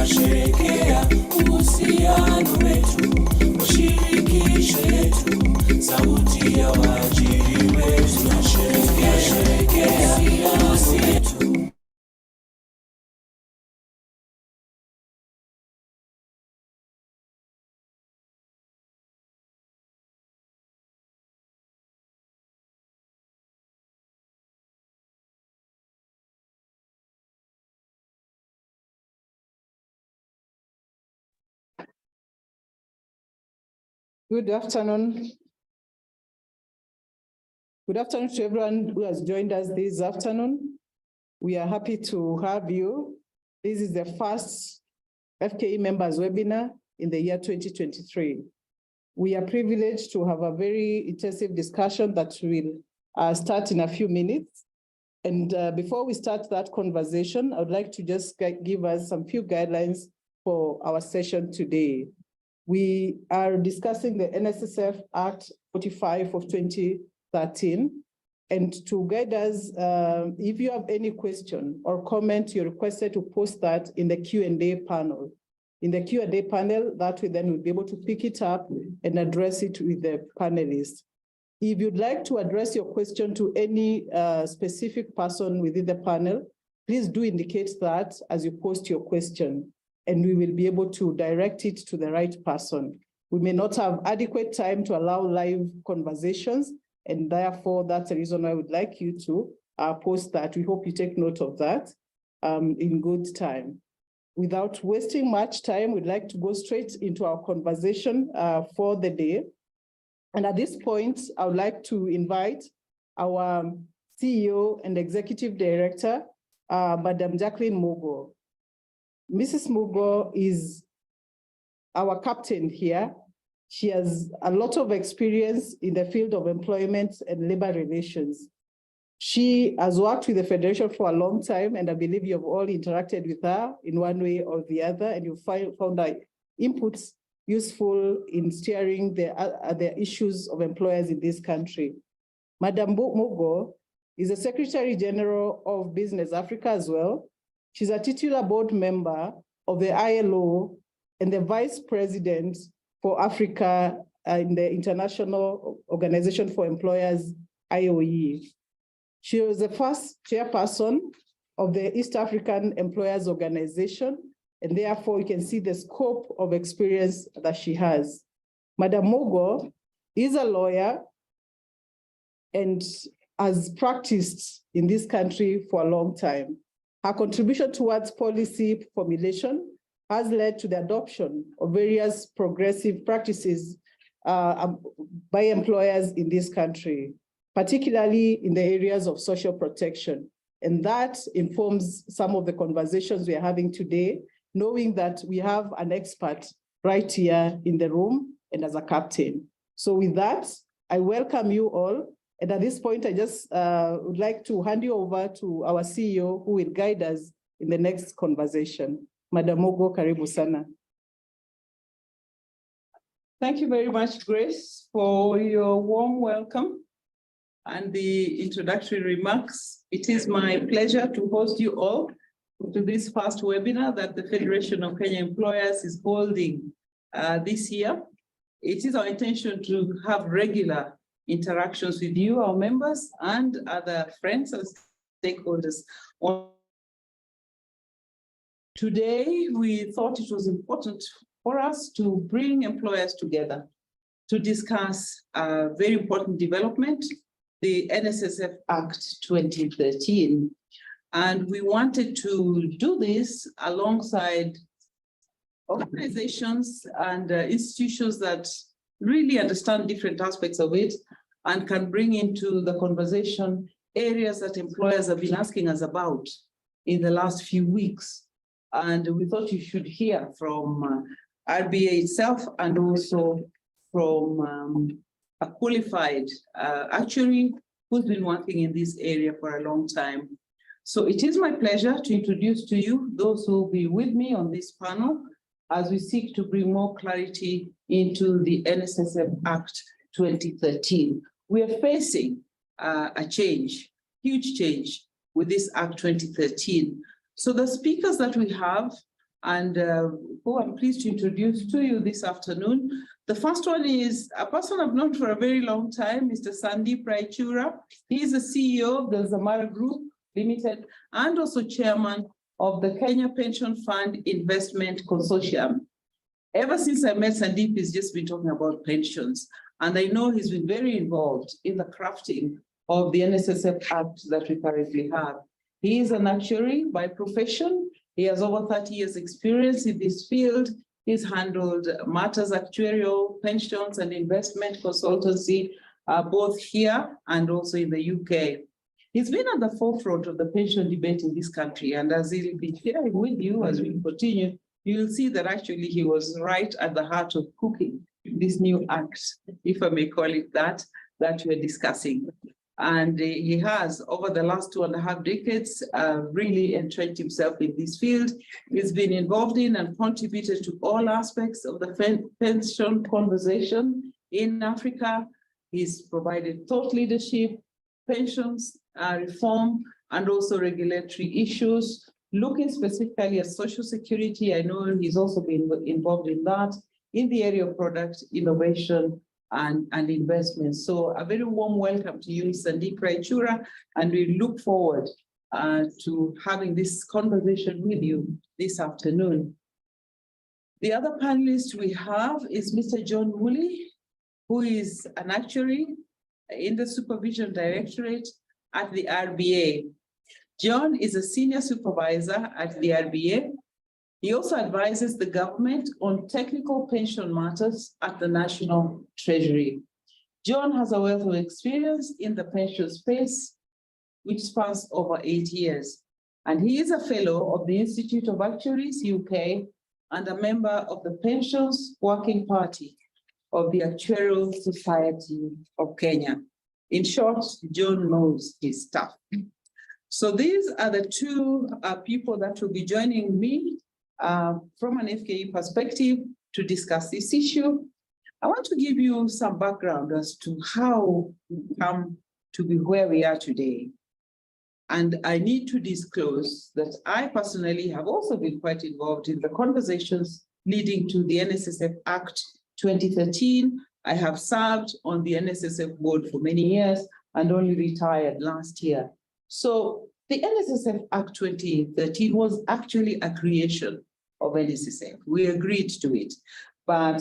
tunasherehekea uhusiano wetu, ushirikisho wetu, sauti ya waajiri wetu, tunasherehekea uhusiano wetu. Good afternoon. Good afternoon to everyone who has joined us this afternoon. We are happy to have you. This is the first FKE members webinar in the year 2023. We are privileged to have a very intensive discussion that will start in a few minutes. And before we start that conversation, I would like to just give us some few guidelines for our session today. We are discussing the Nssf Act 45 of 2013. And to guide us, if you have any question or comment, you're requested to post that in the Q&A panel. In the Q&A panel, that way then we'll be able to pick it up and address it with the panelists. If you'd like to address your question to any specific person within the panel, please do indicate that as you post your question, and we will be able to direct it to the right person. We may not have adequate time to allow live conversations, and therefore that's the reason I would like you to post that. We hope you take note of that in good time. Without wasting much time, we'd like to go straight into our conversation for the day. And at this point, I would like to invite our CEO and Executive Director, Madam Jacqueline Mugo. Mrs. Mugo is our captain here. She has a lot of experience in the field of employment and labor relations. She has worked with the Federation for a long time, and I believe you have all interacted with her in one way or the other, and you found her inputs useful in steering the issues of employers in this country. Madam Mugo is the Secretary General of Business Africa as well. She's a titular board member of the ILO and the Vice President for Africa in the International Organization for Employers, IOE. She was the first chairperson of the East African Employers Organization, and therefore you can see the scope of experience that she has. Madam Mugo is a lawyer and has practiced in this country for a long time. Her contribution towards policy formulation has led to the adoption of various progressive practices by employers in this country, particularly in the areas of social protection. And that informs some of the conversations we are having today, knowing that we have an expert right here in the room and as a captain. So with that, I welcome you all. And at this point, I just would like to hand you over to our CEO who will guide us in the next conversation. Madam Mugo, karibu sana. Thank you very much, Grace, for your warm welcome and the introductory remarks. It is my pleasure to host you all to this first webinar that the Federation of Kenya Employers is holding this year. It is our intention to have regular interactions with you, our members, and other friends and stakeholders. Today, we thought it was important for us to bring employers together to discuss a very important development, the Nssf Act 2013. And we wanted to do this alongside organizations and institutions that really understand different aspects of it and can bring into the conversation areas that employers have been asking us about in the last few weeks. And we thought you should hear from RBA itself and also from a qualified actuary who's been working in this area for a long time. So it is my pleasure to introduce to you those who will be with me on this panel as we seek to bring more clarity into the Nssf Act 2013. We are facing a change, huge change with this Act 2013. So the speakers that we have and who I'm pleased to introduce to you this afternoon. The first one is a person I've known for a very long time, Mr. Sandeep Raichura. He is the CEO of the Zamara Group Limited and also chairman of the Kenya Pension Fund Investment Consortium. Ever since I met Sandeep, he's just been talking about pensions. And I know he's been very involved in the crafting of the Nssf Act that we currently have. He is an actuary by profession. He has over 30 years experience in this field. He's handled matters actuarial, pensions, and investment consultancy, both here and also in the UK. He's been at the forefront of the pension debate in this country, and as he'll be sharing with you as we continue, you'll see that actually he was right at the heart of cooking this new act, if I may call it that we're discussing. And he has, over the last 2.5 decades, really entrenched himself in this field. He's been involved in and contributed to all aspects of the pension conversation in Africa. He's provided thought leadership, pensions, reform, and also regulatory issues, looking specifically at social security. I know he's also been involved in that, in the area of product innovation and investment. So a very warm welcome to you, Sandeep Raichura, and we look forward to having this conversation with you this afternoon. The other panelist we have is Mr. John Woolley, who is an actuary in the Supervision Directorate at the RBA. John is a senior supervisor at the RBA. He also advises the government on technical pension matters at the National Treasury. John has a wealth of experience in the pension space, which spans over 8 years. And he is a fellow of the Institute of Actuaries, UK, and a member of the Pensions Working Party of the Actuarial Society of Kenya. In short, John knows his stuff. So these are the two people that will be joining me from an FKE perspective to discuss this issue. I want to give you some background as to how we come to be where we are today. And I need to disclose that I personally have also been quite involved in the conversations leading to the Nssf Act 2013. I have served on the Nssf board for many years and only retired last year. So the Nssf Act 2013 was actually a creation of Nssf. We agreed to it, but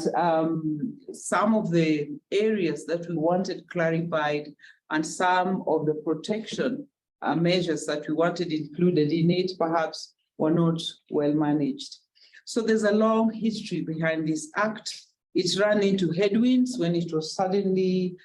some of the areas that we wanted clarified and some of the protection measures that we wanted included in it perhaps were not well managed. So there's a long history behind this act. It ran into headwinds when it was suddenly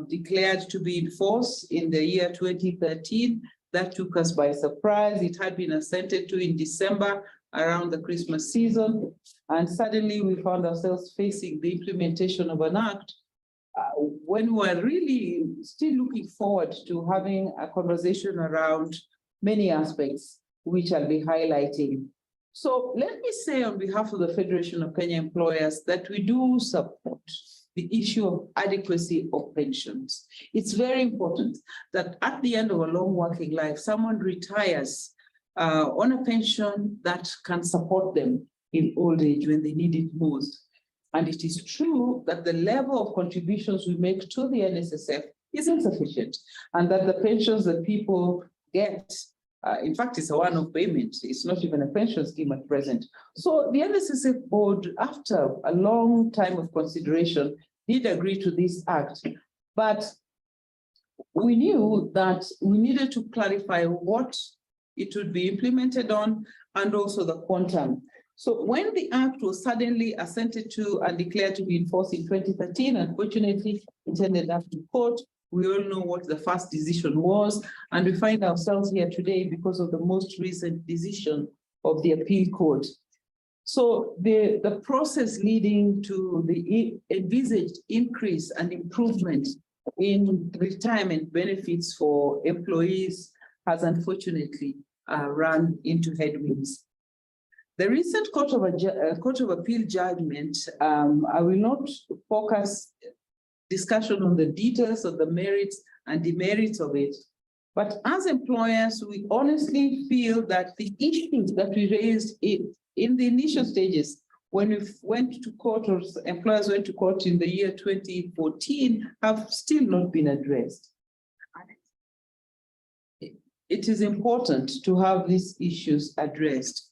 declared to be in force in the year 2013. That took us by surprise. It had been assented to in December around the Christmas season. And suddenly we found ourselves facing the implementation of an act when we were really still looking forward to having a conversation around many aspects, which I'll be highlighting. So let me say on behalf of the Federation of Kenya Employers that we do support the issue of adequacy of pensions. It's very important that at the end of a long working life, someone retires on a pension that can support them in old age when they need it most. And it is true that the level of contributions we make to the Nssf is insufficient, and that the pensions that people get, in fact, it's a one-off payment. It's not even a pension scheme at present. So the Nssf board, after a long time of consideration, did agree to this act. But we knew that we needed to clarify what it would be implemented on and also the quantum. So when the act was suddenly assented to and declared to be in force in 2013, unfortunately, it ended up in court. We all know what the first decision was, and we find ourselves here today because of the most recent decision of the appeal court. So the process leading to the envisaged increase and improvement in retirement benefits for employees has unfortunately run into headwinds. The recent Court of Appeal judgment, I will not focus discussion on the details of the merits and demerits of it, but as employers, we honestly feel that the issues that we raised in the initial stages, when we went to court or employers went to court in the year 2014, have still not been addressed. It is important to have these issues addressed.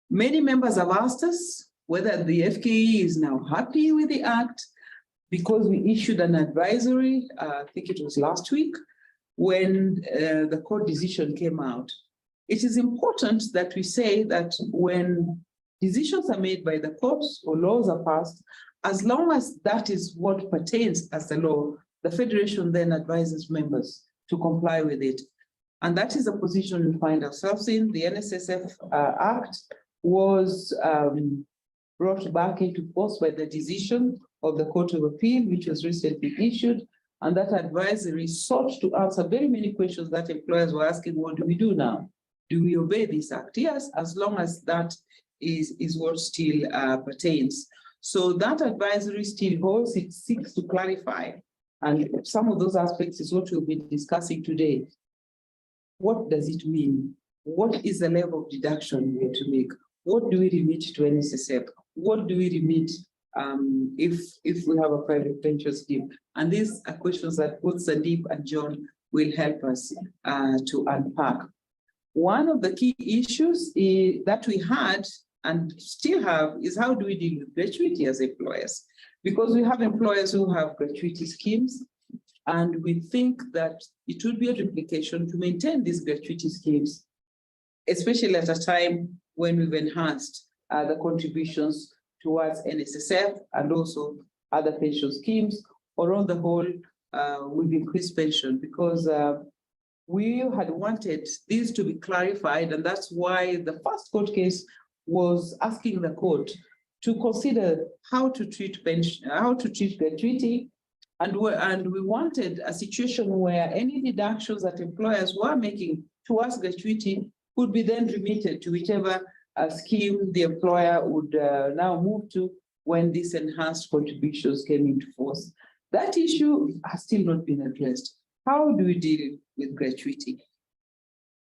Many members have asked us whether the FKE is now happy with the act, because we issued an advisory, I think it was last week, when the court decision came out. It is important that we say that when decisions are made by the courts or laws are passed, as long as that is what pertains as the law, the Federation then advises members to comply with it. And that is the position we find ourselves in. The Nssf Act was brought back into force by the decision of the Court of Appeal, which was recently issued. And that advisory sought to answer very many questions that employers were asking, what do we do now? Do we obey this act? Yes, as long as that is what still pertains. So that advisory still holds, it seeks to clarify. And some of those aspects is what we'll be discussing today. What does it mean? What is the level of deduction we have to make? What do we remit to Nssf? What do we remit if we have a private pension scheme? And these are questions that both Sandeep and John will help us to unpack. One of the key issues that we had and still have is how do we deal with gratuity as employers? Because we have employers who have gratuity schemes, and we think that it would be a duplication to maintain these gratuity schemes, especially at a time when we've enhanced the contributions towards Nssf and also other pension schemes, or on the whole, we've increased pension because we had wanted these to be clarified, and that's why the first court case was asking the court to consider how to treat pension, how to treat gratuity, and we wanted a situation where any deductions that employers were making towards gratuity could be then remitted to whichever scheme the employer would now move to when these enhanced contributions came into force. That issue has still not been addressed. How do we deal with gratuity?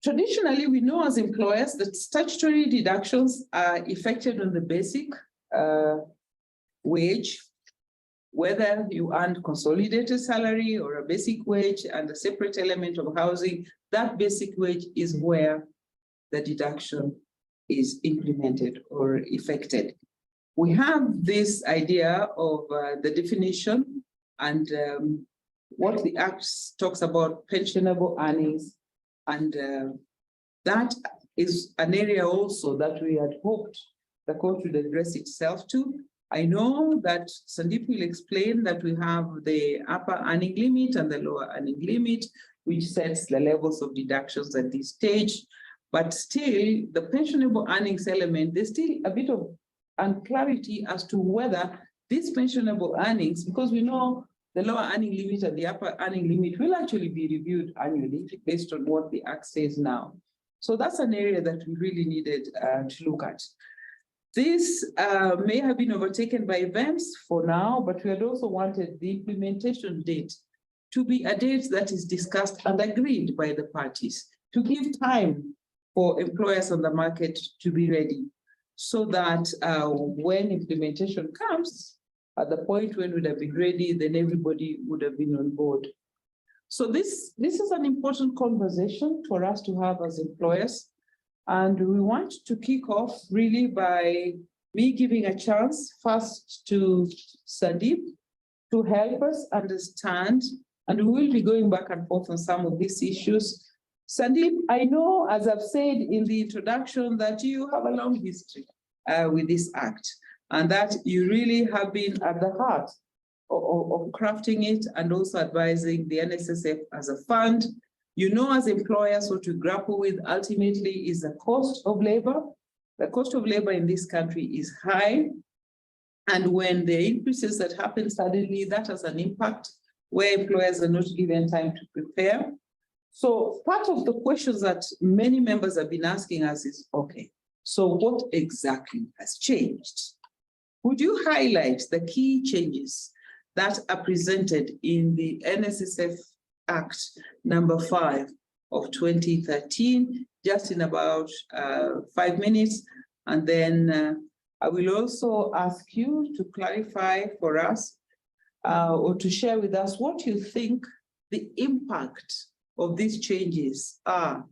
Traditionally, we know as employers that statutory deductions are effected on the basic wage, whether you earn consolidated salary or a basic wage and a separate element of housing. That basic wage is where the deduction is implemented or effected. We have this idea of the definition and what the Act talks about pensionable earnings, and that is an area also that we had hoped the court would address itself to. I know that Sandeep will explain that we have the upper earning limit and the lower earning limit, which sets the levels of deductions at this stage. But still, the pensionable earnings element, there's still a bit of unclarity as to whether these pensionable earnings, because we know the lower earning limit and the upper earning limit will actually be reviewed annually based on what the Act says now. So that's an area that we really needed to look at. This may have been overtaken by events for now, but we had also wanted the implementation date to be a date that is discussed and agreed by the parties, to give time for employers on the market to be ready, so that when implementation comes, at the point when we would have been ready, then everybody would have been on board. So this is an important conversation for us to have as employers. And we want to kick off really by me giving a chance first to Sandeep to help us understand, and we will be going back and forth on some of these issues. Sandeep, I know, as I've said in the introduction, that you have a long history with this Act, and that you really have been at the heart of crafting it and also advising the Nssf as a fund. You know, as employers, what to grapple with ultimately is the cost of labor. The cost of labor in this country is high. And when the increases that happen suddenly, that has an impact where employers are not given time to prepare. So part of the questions that many members have been asking us is, okay, so what exactly has changed? Would you highlight the key changes that are presented in the Nssf Act number 5 of 2013, just in about 5 minutes, And then I will also ask you to clarify for us or to share with us what you think the impact of these changes are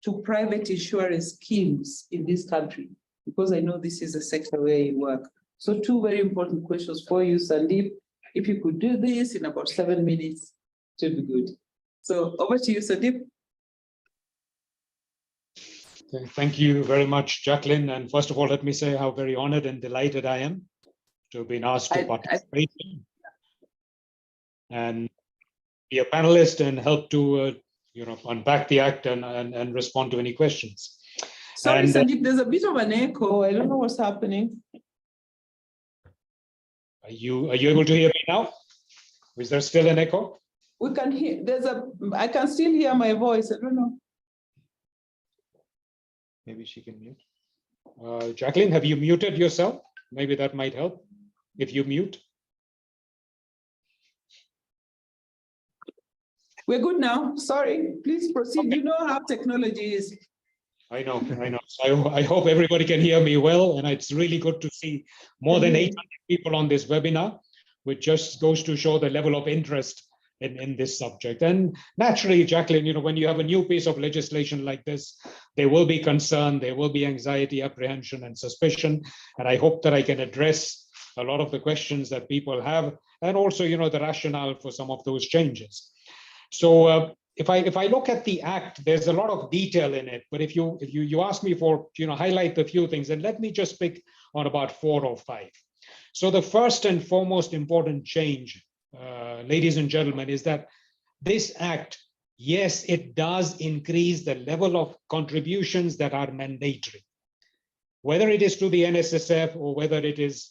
to private insurance schemes in this country, because I know this is a sector where you work. So two very important questions for you, Sandeep. If you could do this in about 7 minutes, it would be good. So over to you, Sandeep. Okay, thank you very much, Jacqueline. And first of all, let me say how very honored and delighted I am to have been asked to participate and be a panelist and help to unpack the act and respond to any questions. Sorry, Sandeep, there's a bit of an echo. I don't know what's happening. Are you able to hear me now? Is there still an echo? We can hear, I can still hear my voice. I don't know. Maybe she can mute. Jacqueline, have you muted yourself? Maybe that might help if you mute. We're good now. Sorry, please proceed. Okay. You know how technology is. I know. So I hope everybody can hear me well, and it's really good to see more than 800 people on this webinar, which just goes to show the level of interest in this subject. And naturally, Jacqueline, when you have a new piece of legislation like this, there will be concern, there will be anxiety, apprehension, and suspicion. And I hope that I can address a lot of the questions that people have, and also, the rationale for some of those changes. So if I look at the act, there's a lot of detail in it. But if you ask me for, highlight a few things, and let me just pick on about 4 or 5. So the first and foremost important change, ladies and gentlemen, is that this act, yes, it does increase the level of contributions that are mandatory, whether it is to the Nssf or whether it is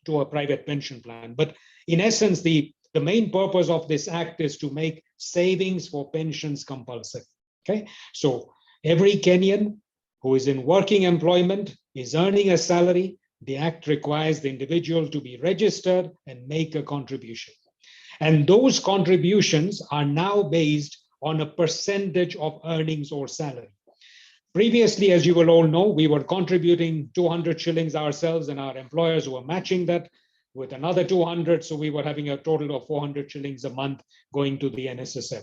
to a private pension plan. But in essence, the main purpose of this act is to make savings for pensions compulsory. Okay, so every Kenyan who is in working employment is earning a salary. The act requires the individual to be registered and make a contribution. And those contributions are now based on a percentage of earnings or salary. Previously, as you will all know, we were contributing 200 shillings ourselves, and our employers were matching that with another 200. So we were having a total of 400 shillings a month going to the Nssf.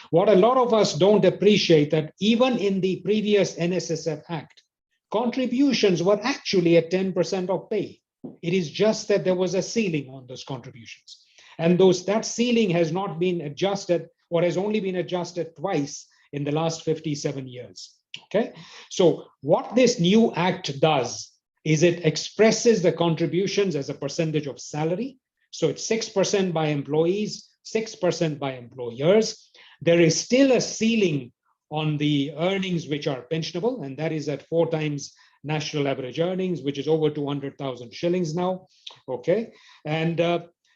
What a lot of us don't appreciate, that even in the previous Nssf Act, contributions were actually at 10% of pay. It is just that there was a ceiling on those contributions. And that ceiling has not been adjusted, or has only been adjusted twice in the last 57 years. Okay, so what this new act does is it expresses the contributions as a percentage of salary. So it's 6% by employees, 6% by employers. There is still a ceiling on the earnings which are pensionable, and that is at 4 times national average earnings, which is over 200,000 shillings now. Okay, and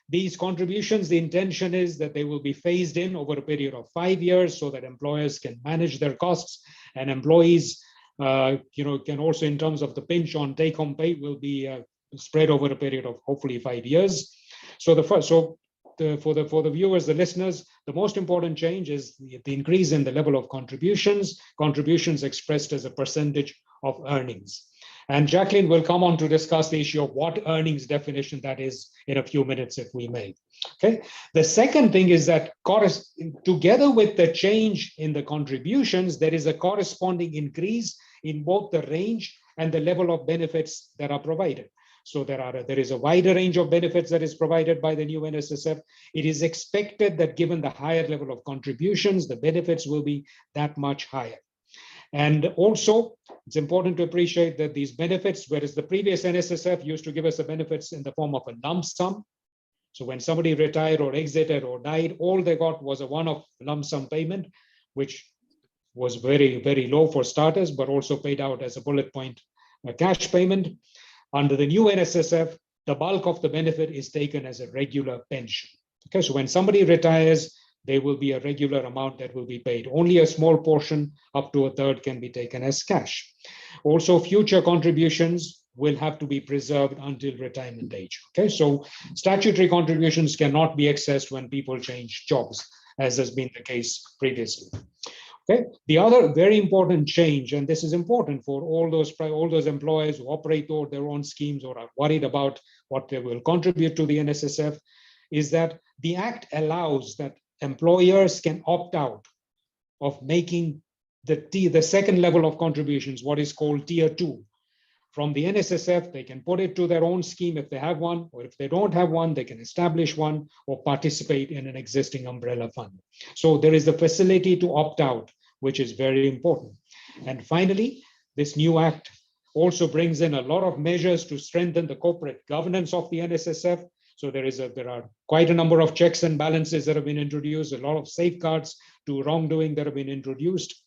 these contributions, the intention is that they will be phased in over a period of 5 years so that employers can manage their costs, and employees can also, in terms of the pinch on take-home pay, will be spread over a period of hopefully 5 years. So for the viewers, the listeners, the most important change is the increase in the level of contributions expressed as a percentage of earnings. And Jacqueline will come on to discuss the issue of what earnings definition that is in a few minutes, if we may. Okay. The second thing is that together with the change in the contributions, there is a corresponding increase in both the range and the level of benefits that are provided. So there is a wider range of benefits that is provided by the new Nssf. It is expected that given the higher level of contributions, the benefits will be that much higher. And also, it's important to appreciate that these benefits, whereas the previous Nssf used to give us the benefits in the form of a lump sum. So when somebody retired or exited or died, all they got was a one-off lump sum payment, which was very, very low for starters, but also paid out as a bullet point cash payment. Under the new Nssf, the bulk of the benefit is taken as a regular pension. Okay, so when somebody retires, there will be a regular amount that will be paid. Only a small portion, up to a third, can be taken as cash. Also, future contributions will have to be preserved until retirement age. Okay, so statutory contributions cannot be accessed when people change jobs, as has been the case previously. Okay. The other very important change, and this is important for all those employers who operate their own schemes or are worried about what they will contribute to the Nssf, is that the Act allows that employers can opt out of making the second level of contributions, what is called tier 2. From the Nssf, they can put it to their own scheme if they have one, or if they don't have one, they can establish one or participate in an existing umbrella fund. So there is the facility to opt out, which is very important. And finally, this new Act also brings in a lot of measures to strengthen the corporate governance of the Nssf. So there are quite a number of checks and balances that have been introduced, a lot of safeguards to wrongdoing that have been introduced.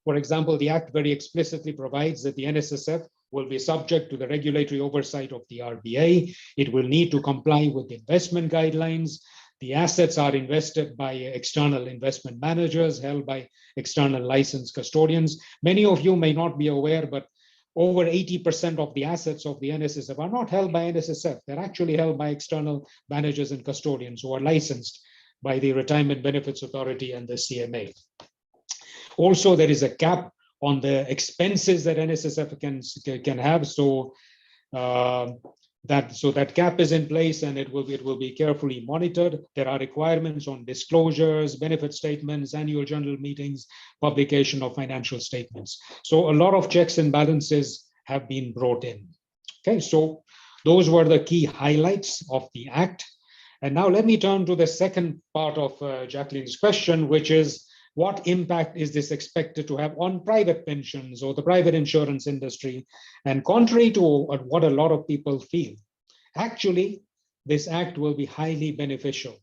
For example, the Act very explicitly provides that the Nssf will be subject to the regulatory oversight of the RBA. It will need to comply with investment guidelines. The assets are invested by external investment managers held by external licensed custodians. Many of you may not be aware, but over 80% of the assets of the Nssf are not held by Nssf. They're actually held by external managers and custodians who are licensed by the Retirement Benefits Authority and the CMA. Also, there is a cap on the expenses that Nssf can have. So that cap is in place, and it will be carefully monitored. There are requirements on disclosures, benefit statements, annual general meetings, publication of financial statements. So a lot of checks and balances have been brought in. Okay, so those were the key highlights of the Act. And now let me turn to the second part of Jacqueline's question, which is, what impact is this expected to have on private pensions or the private insurance industry? And contrary to what a lot of people feel, actually, this Act will be highly beneficial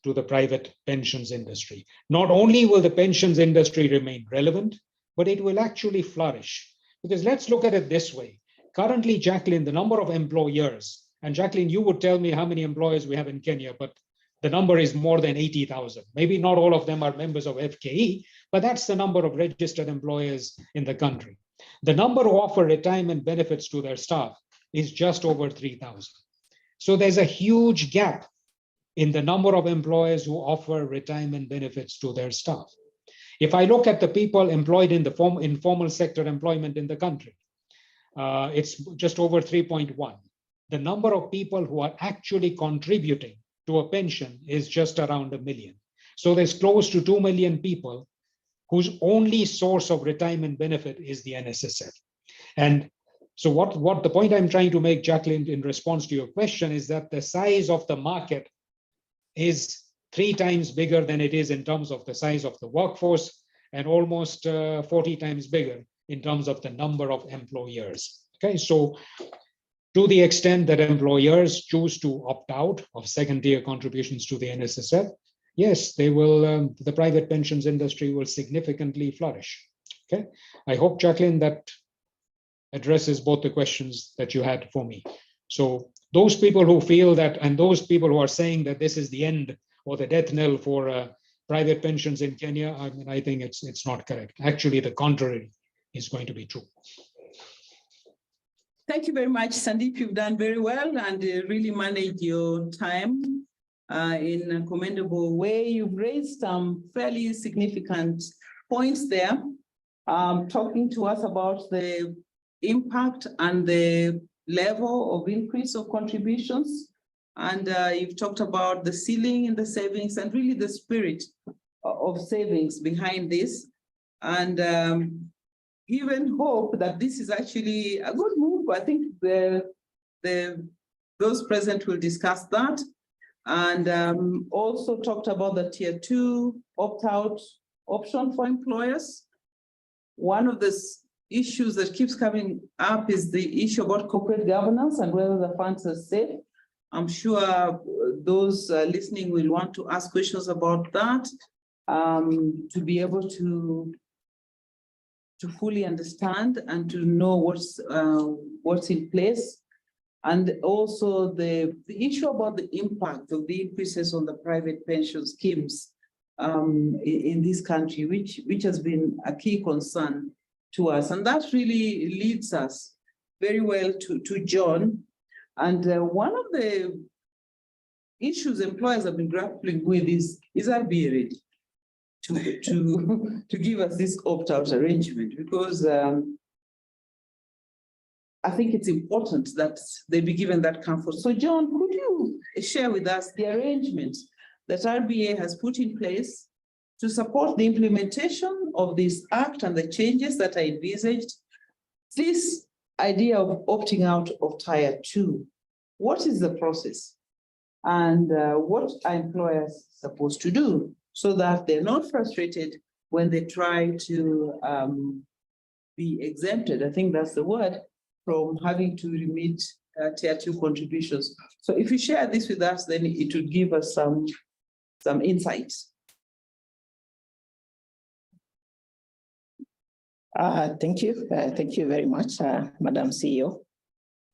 to the private pensions industry. Not only will the pensions industry remain relevant, but it will actually flourish. Because let's look at it this way. Currently, Jacqueline, the number of employers, and Jacqueline, you would tell me how many employers we have in Kenya, but the number is more than 80,000. Maybe not all of them are members of FKE, but that's the number of registered employers in the country. The number who offer retirement benefits to their staff is just over 3,000. So there's a huge gap in the number of employers who offer retirement benefits to their staff. If I look at the people employed in the informal sector employment in the country, it's just over 3.1. The number of people who are actually contributing to a pension is just around 1 million. So there's close to 2 million people whose only source of retirement benefit is the Nssf. And so what the point I'm trying to make, Jacqueline, in response to your question, is that the size of the market is 3 times bigger than it is in terms of the size of the workforce, and almost 40 times bigger in terms of the number of employers. Okay, so to the extent that employers choose to opt out of second-tier contributions to the Nssf, yes, they will. The private pensions industry will significantly flourish. Okay, I hope, Jacqueline, that addresses both the questions that you had for me. So those people who feel that, and those people who are saying that this is the end or the death knell for private pensions in Kenya, I mean, I think it's not correct. Actually, the contrary is going to be true. Thank you very much, Sandeep. You've done very well and really managed your time in a commendable way. You've raised some fairly significant points there, talking to us about the impact and the level of increase of contributions. And you've talked about the ceiling in the savings and really the spirit of savings behind this. And even hope that this is actually a good move. I think those present will discuss that. And also talked about the tier 2 opt-out option for employers. One of the issues that keeps coming up is the issue about corporate governance and whether the funds are safe. I'm sure those listening will want to ask questions about that to be able to fully understand and to know what's in place. And also the issue about the impact of the increases on the private pension schemes in this country, which has been a key concern to us. And that really leads us very well to John. And one of the issues employers have been grappling with is RBA ready. to give us this opt-out arrangement, because I think it's important that they be given that comfort. So John, could you share with us the arrangement that RBA has put in place to support the implementation of this act and the changes that are envisaged? This idea of opting out of Tier 2, what is the process? And what are employers supposed to do so that they're not frustrated when they try to be exempted? I think that's the word, from having to remit Tier 2 contributions. So if you share this with us, then it would give us some insights. Thank you. Thank you very much, Madam CEO,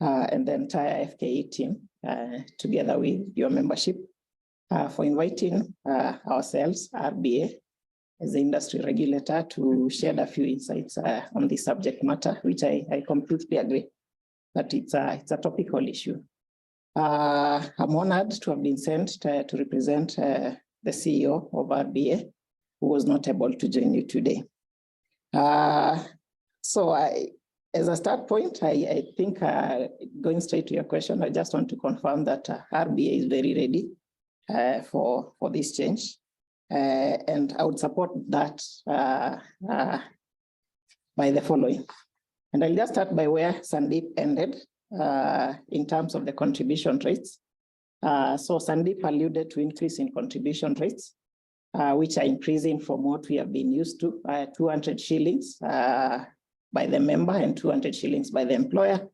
and the entire FKE team, together with your membership, for inviting ourselves, RBA, as the industry regulator, to share a few insights on this subject matter, which I completely agree that it's a topical issue. I'm honored to have been sent to represent the CEO of RBA, who was not able to join you today. So as a start point, I think going straight to your question, I just want to confirm that RBA is very ready for this change. And I would support that by the following. And I'll just start by where Sandeep ended in terms of the contribution rates. So Sandeep alluded to increase in contribution rates, which are increasing from what we have been used to, 200 shillings by the member and 200 shillings by the employer,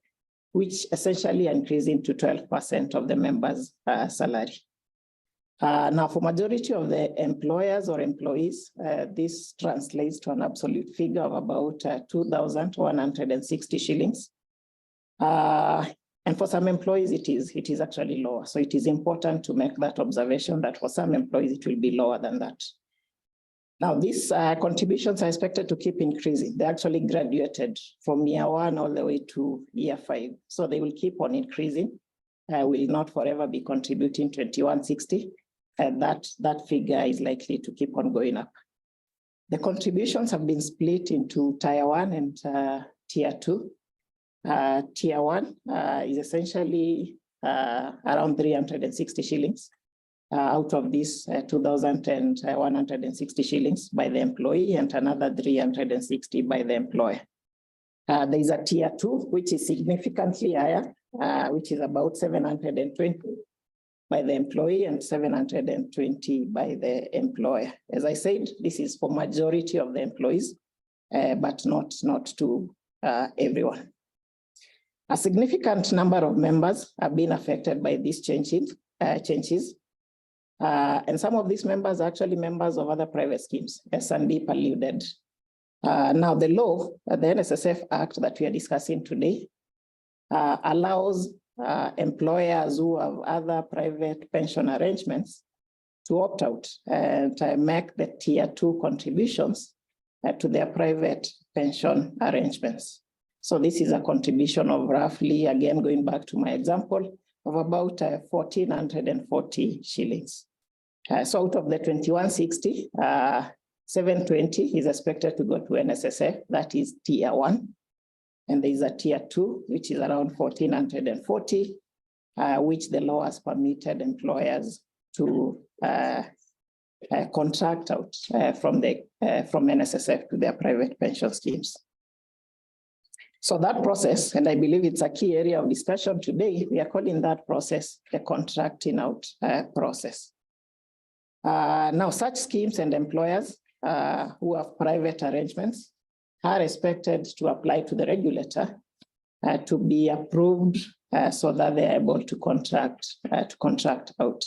which essentially are increasing to 12% of the member's salary. Now, for majority of the employers or employees, this translates to an absolute figure of about 2,160 shillings. And for some employees, it is actually lower. So it is important to make that observation that for some employees, it will be lower than that. Now, these contributions are expected to keep increasing. They actually graduated from year 1 all the way to year 5. So they will keep on increasing. Will not forever be contributing 2160. And that figure is likely to keep on going up. The contributions have been split into Tier 1 and Tier 2. Tier 1 is essentially around 360 shillings. Out of this, 2,160 shillings by the employee and another 360 by the employer. There is a Tier 2, which is significantly higher, which is about 720 by the employee and 720 by the employer. As I said, this is for majority of the employees, but not to everyone. A significant number of members have been affected by these changes. And some of these members are actually members of other private schemes, as Sandeep alluded. Now, the law, the Nssf Act that we are discussing today, allows employers who have other private pension arrangements to opt out and make the Tier 2 contributions to their private pension arrangements. So this is a contribution of roughly, again, going back to my example, of about 1,440 shillings. So out of the 2160, 720 is expected to go to Nssf, that is Tier 1. And there is a Tier 2, which is around 1,440, which the law has permitted employers to contract out from Nssf to their private pension schemes. So that process, and I believe it's a key area of discussion today, we are calling that process the contracting out process. Now, such schemes and employers who have private arrangements are expected to apply to the regulator to be approved so that they are able to contract out.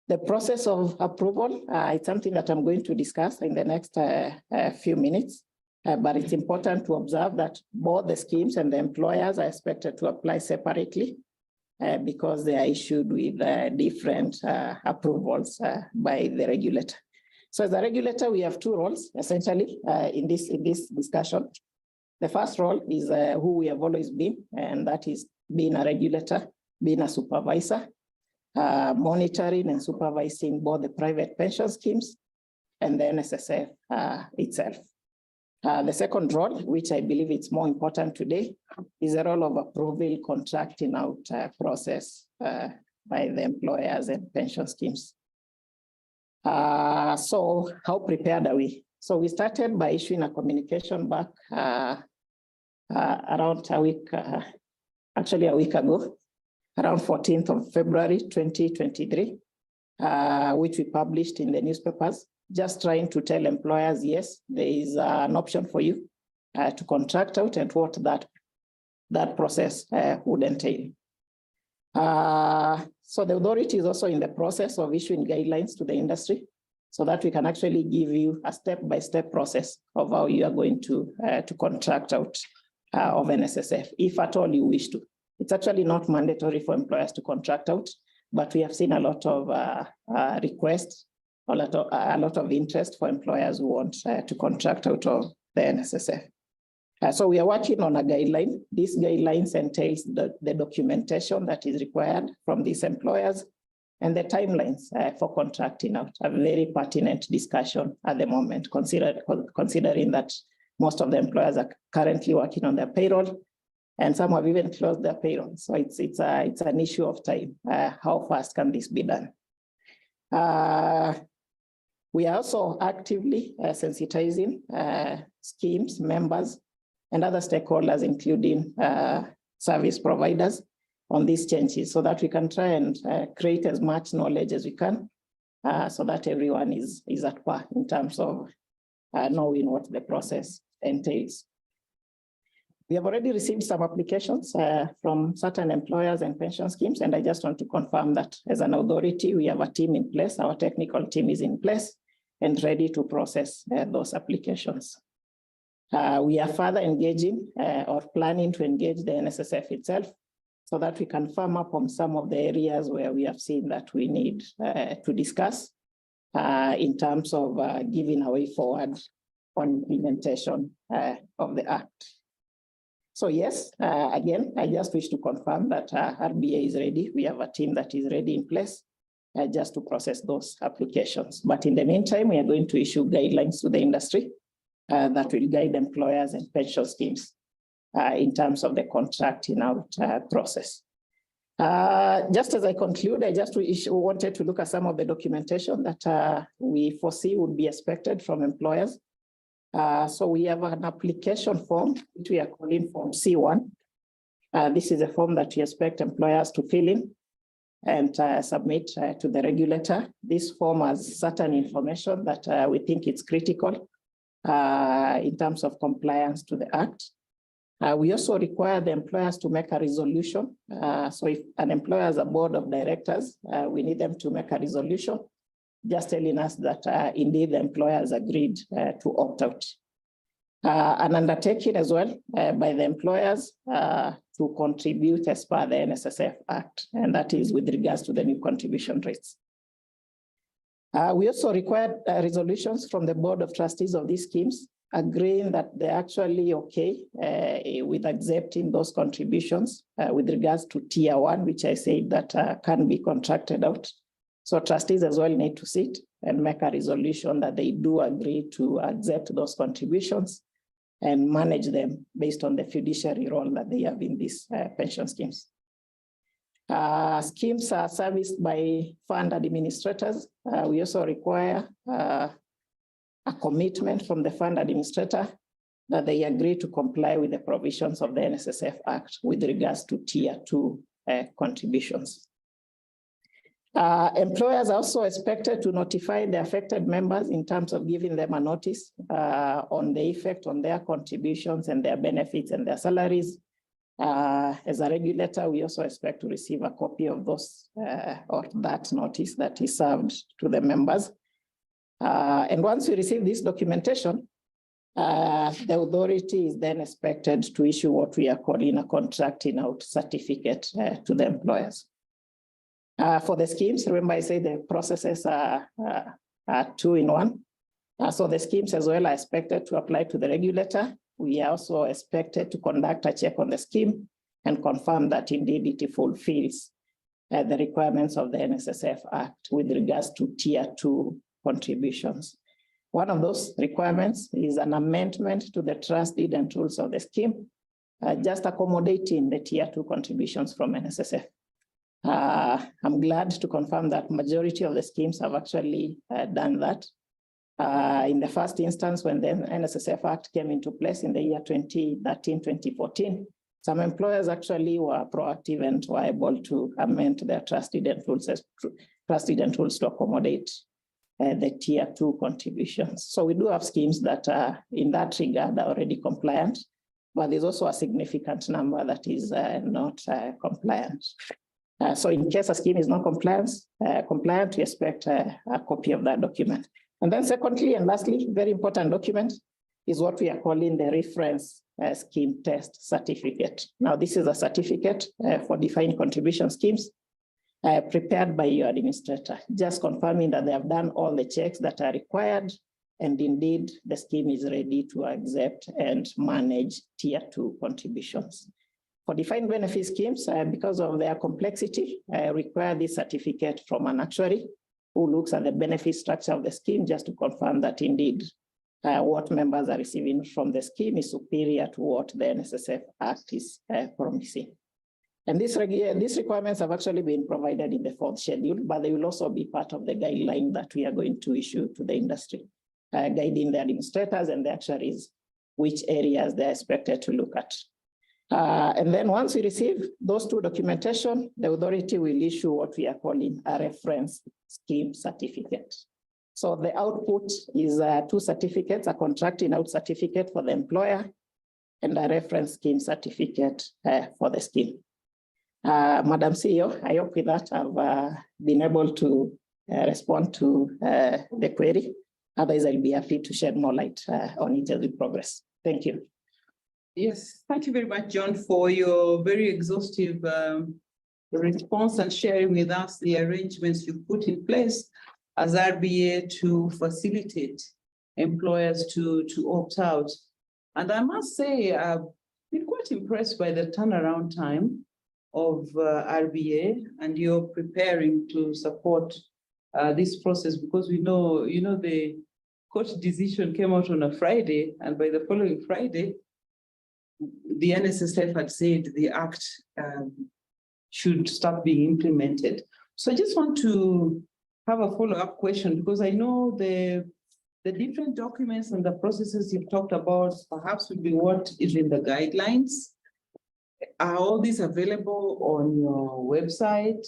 The process of approval is something that I'm going to discuss in the next few minutes, but it's important to observe that both the schemes and the employers are expected to apply separately because they are issued with different approvals by the regulator. So as a regulator, we have two roles, essentially, in this discussion. The first role is who we have always been, and that is being a regulator, being a supervisor. monitoring and supervising both the private pension schemes and the Nssf itself. The second role, which I believe is more important today, is the role of approval contracting out process by the employers and pension schemes. So how prepared are we? So we started by issuing a communication back around a week, actually a week ago, around 14th of February, 2023, which we published in the newspapers, just trying to tell employers, yes, there is an option for you to contract out and what that process would entail. So the authority is also in the process of issuing guidelines to the industry so that we can actually give you a step-by-step process of how you are going to contract out of Nssf, if at all you wish to. It's actually not mandatory for employers to contract out, but we have seen a lot of requests, a lot of interest for employers who want to contract out of the Nssf. So we are working on a guideline. These guidelines entails the documentation that is required from these employers and the timelines for contracting out. A very pertinent discussion at the moment, considering that most of the employers are currently working on their payroll, and some have even closed their payroll. So it's an issue of time. How fast can this be done? We are also actively sensitizing schemes, members, and other stakeholders, including service providers, on these changes so that we can try and create as much knowledge as we can so that everyone is at par in terms of knowing what the process entails. We have already received some applications from certain employers and pension schemes, and I just want to confirm that as an authority, we have a team in place. Our technical team is in place and ready to process those applications. We are further engaging or planning to engage the Nssf itself so that we can firm up on some of the areas where we have seen that we need to discuss in terms of giving a way forward on implementation of the Act. So yes, again, I just wish to confirm that RBA is ready. We have a team that is ready in place just to process those applications. But in the meantime, we are going to issue guidelines to the industry that will guide employers and pension schemes in terms of the contracting out process. Just as I conclude, I just wanted to look at some of the documentation that we foresee would be expected from employers. So we have an application form, which we are calling Form C1. This is a form that we expect employers to fill in and submit to the regulator. This form has certain information that we think it's critical in terms of compliance to the Act. We also require the employers to make a resolution. So if an employer has a board of directors, we need them to make a resolution just telling us that indeed the employer has agreed to opt out. An undertaking as well by the employers to contribute as per the Nssf Act, and that is with regards to the new contribution rates. We also required resolutions from the Board of Trustees of these schemes, agreeing that they're actually okay with accepting those contributions with regards to Tier 1, which I said that can be contracted out. So trustees as well need to sit and make a resolution that they do agree to accept those contributions and manage them based on the fiduciary role that they have in these pension schemes. Schemes are serviced by fund administrators. We also require a commitment from the fund administrator that they agree to comply with the provisions of the Nssf Act with regards to Tier 2 contributions. Employers are also expected to notify the affected members in terms of giving them a notice on the effect on their contributions and their benefits and their salaries. As a regulator, we also expect to receive a copy of those or that notice that is served to the members. And once we receive this documentation, the authority is then expected to issue what we are calling a contracting out certificate to the employers. For the schemes, remember I said the processes are 2 in 1. So the schemes as well are expected to apply to the regulator. We are also expected to conduct a check on the scheme and confirm that indeed it fulfills the requirements of the Nssf Act with regards to Tier 2 contributions. One of those requirements is an amendment to the trust deed and rules of the scheme, just accommodating the Tier 2 contributions from Nssf. I'm glad to confirm that majority of the schemes have actually done that. In the first instance, when the Nssf Act came into place in the year 2013-2014, some employers actually were proactive and were able to amend their trust deed and rules to accommodate the Tier 2 contributions. So we do have schemes that are in that regard are already compliant, but there's also a significant number that is not compliant. So in case a scheme is not compliant, we expect a copy of that document. And then secondly, and lastly, very important document is what we are calling the reference scheme test certificate. Now, this is a certificate for defined contribution schemes prepared by your administrator, just confirming that they have done all the checks that are required, and indeed the scheme is ready to accept and manage Tier 2 contributions. For defined benefit schemes, because of their complexity, require this certificate from an actuary who looks at the benefit structure of the scheme just to confirm that indeed what members are receiving from the scheme is superior to what the Nssf Act is promising. And these requirements have actually been provided in the 4th schedule, but they will also be part of the guideline that we are going to issue to the industry, guiding the administrators and the actuaries which areas they're expected to look at. And then once we receive those two documentation, the authority will issue what we are calling a reference scheme certificate. So the output is 2 certificates, a contracting out certificate for the employer and a reference scheme certificate for the scheme. Madam CEO, I hope with that I've been able to respond to the query. Otherwise, I'll be happy to shed more light on it as we progress. Thank you. Yes, thank you very much, John, for your very exhaustive response and sharing with us the arrangements you put in place as RBA to facilitate employers to opt out. And I must say, I've been quite impressed by the turnaround time of RBA, and you're preparing to support this process, because we know, the court decision came out on a Friday, and by the following Friday, the Nssf had said the act should start being implemented. So I just want to have a follow-up question, because I know the different documents and the processes you've talked about perhaps would be what is in the guidelines. Are all these available on your website?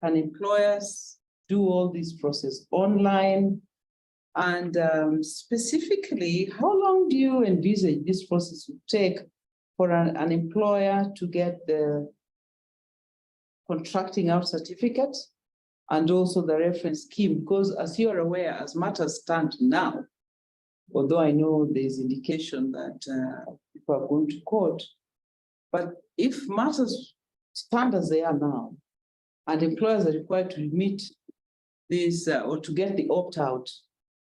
Can employers do all this process online? And specifically, how long do you envisage this process would take for an employer to get the contracting out certificate and also the reference scheme? Because as you are aware, as matters stand now, although I know there's indication that people are going to court, but if matters stand as they are now, and employers are required to meet this or to get the opt-out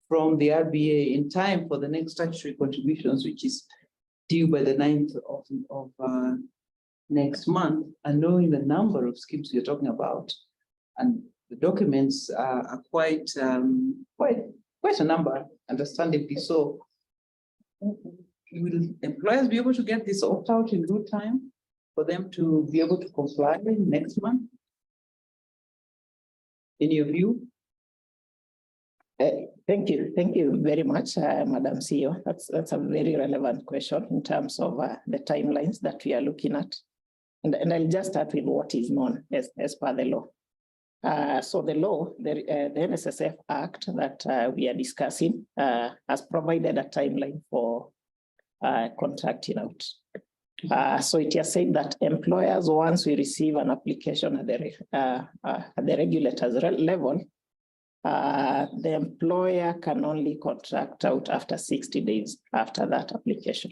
from the RBA in time for the next statutory contributions, which is due by the 9th of next month, and knowing the number of schemes you're talking about, and the documents are quite a number, understandably so. Will employers be able to get this opt-out in good time for them to be able to comply next month, in your view? Thank you very much, Madam CEO. That's a very relevant question in terms of the timelines that we are looking at. And I'll just start with what is known as per the law. So the law, the Nssf Act that we are discussing has provided a timeline for contracting out. So it has said that employers, once we receive an application at the regulator's level, the employer can only contract out after 60 days after that application.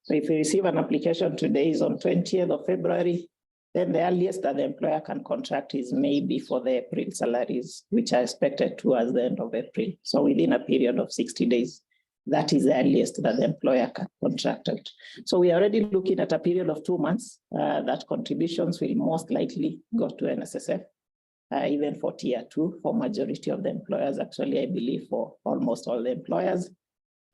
So if we receive an application today is on 20th of February, then the earliest that the employer can contract is maybe for the April salaries, which are expected towards the end of April. So within a period of 60 days, that is the earliest that the employer can contract out. So we are already looking at a period of 2 months that contributions will most likely go to NSSF, even for tier 2, for majority of the employers, actually, I believe for almost all the employers.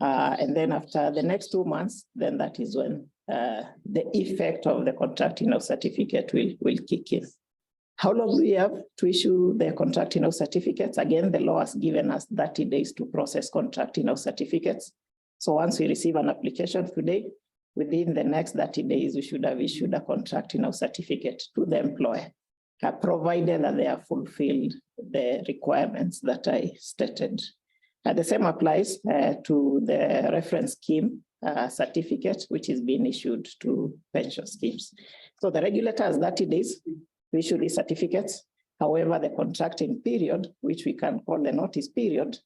And then after the next 2 months, then that is when the effect of the contracting of certificate will kick in. How long do we have to issue the contracting of certificates? Again, the law has given us 30 days to process contracting of certificates. So once we receive an application today, within the next 30 days, we should have issued a contracting of certificate to the employer, provided that they have fulfilled the requirements that I stated. The same applies to the reference scheme certificate, which is being issued to pension schemes. So the regulator has 30 days to issue these certificates. However, the contracting period, which we can call the notice period,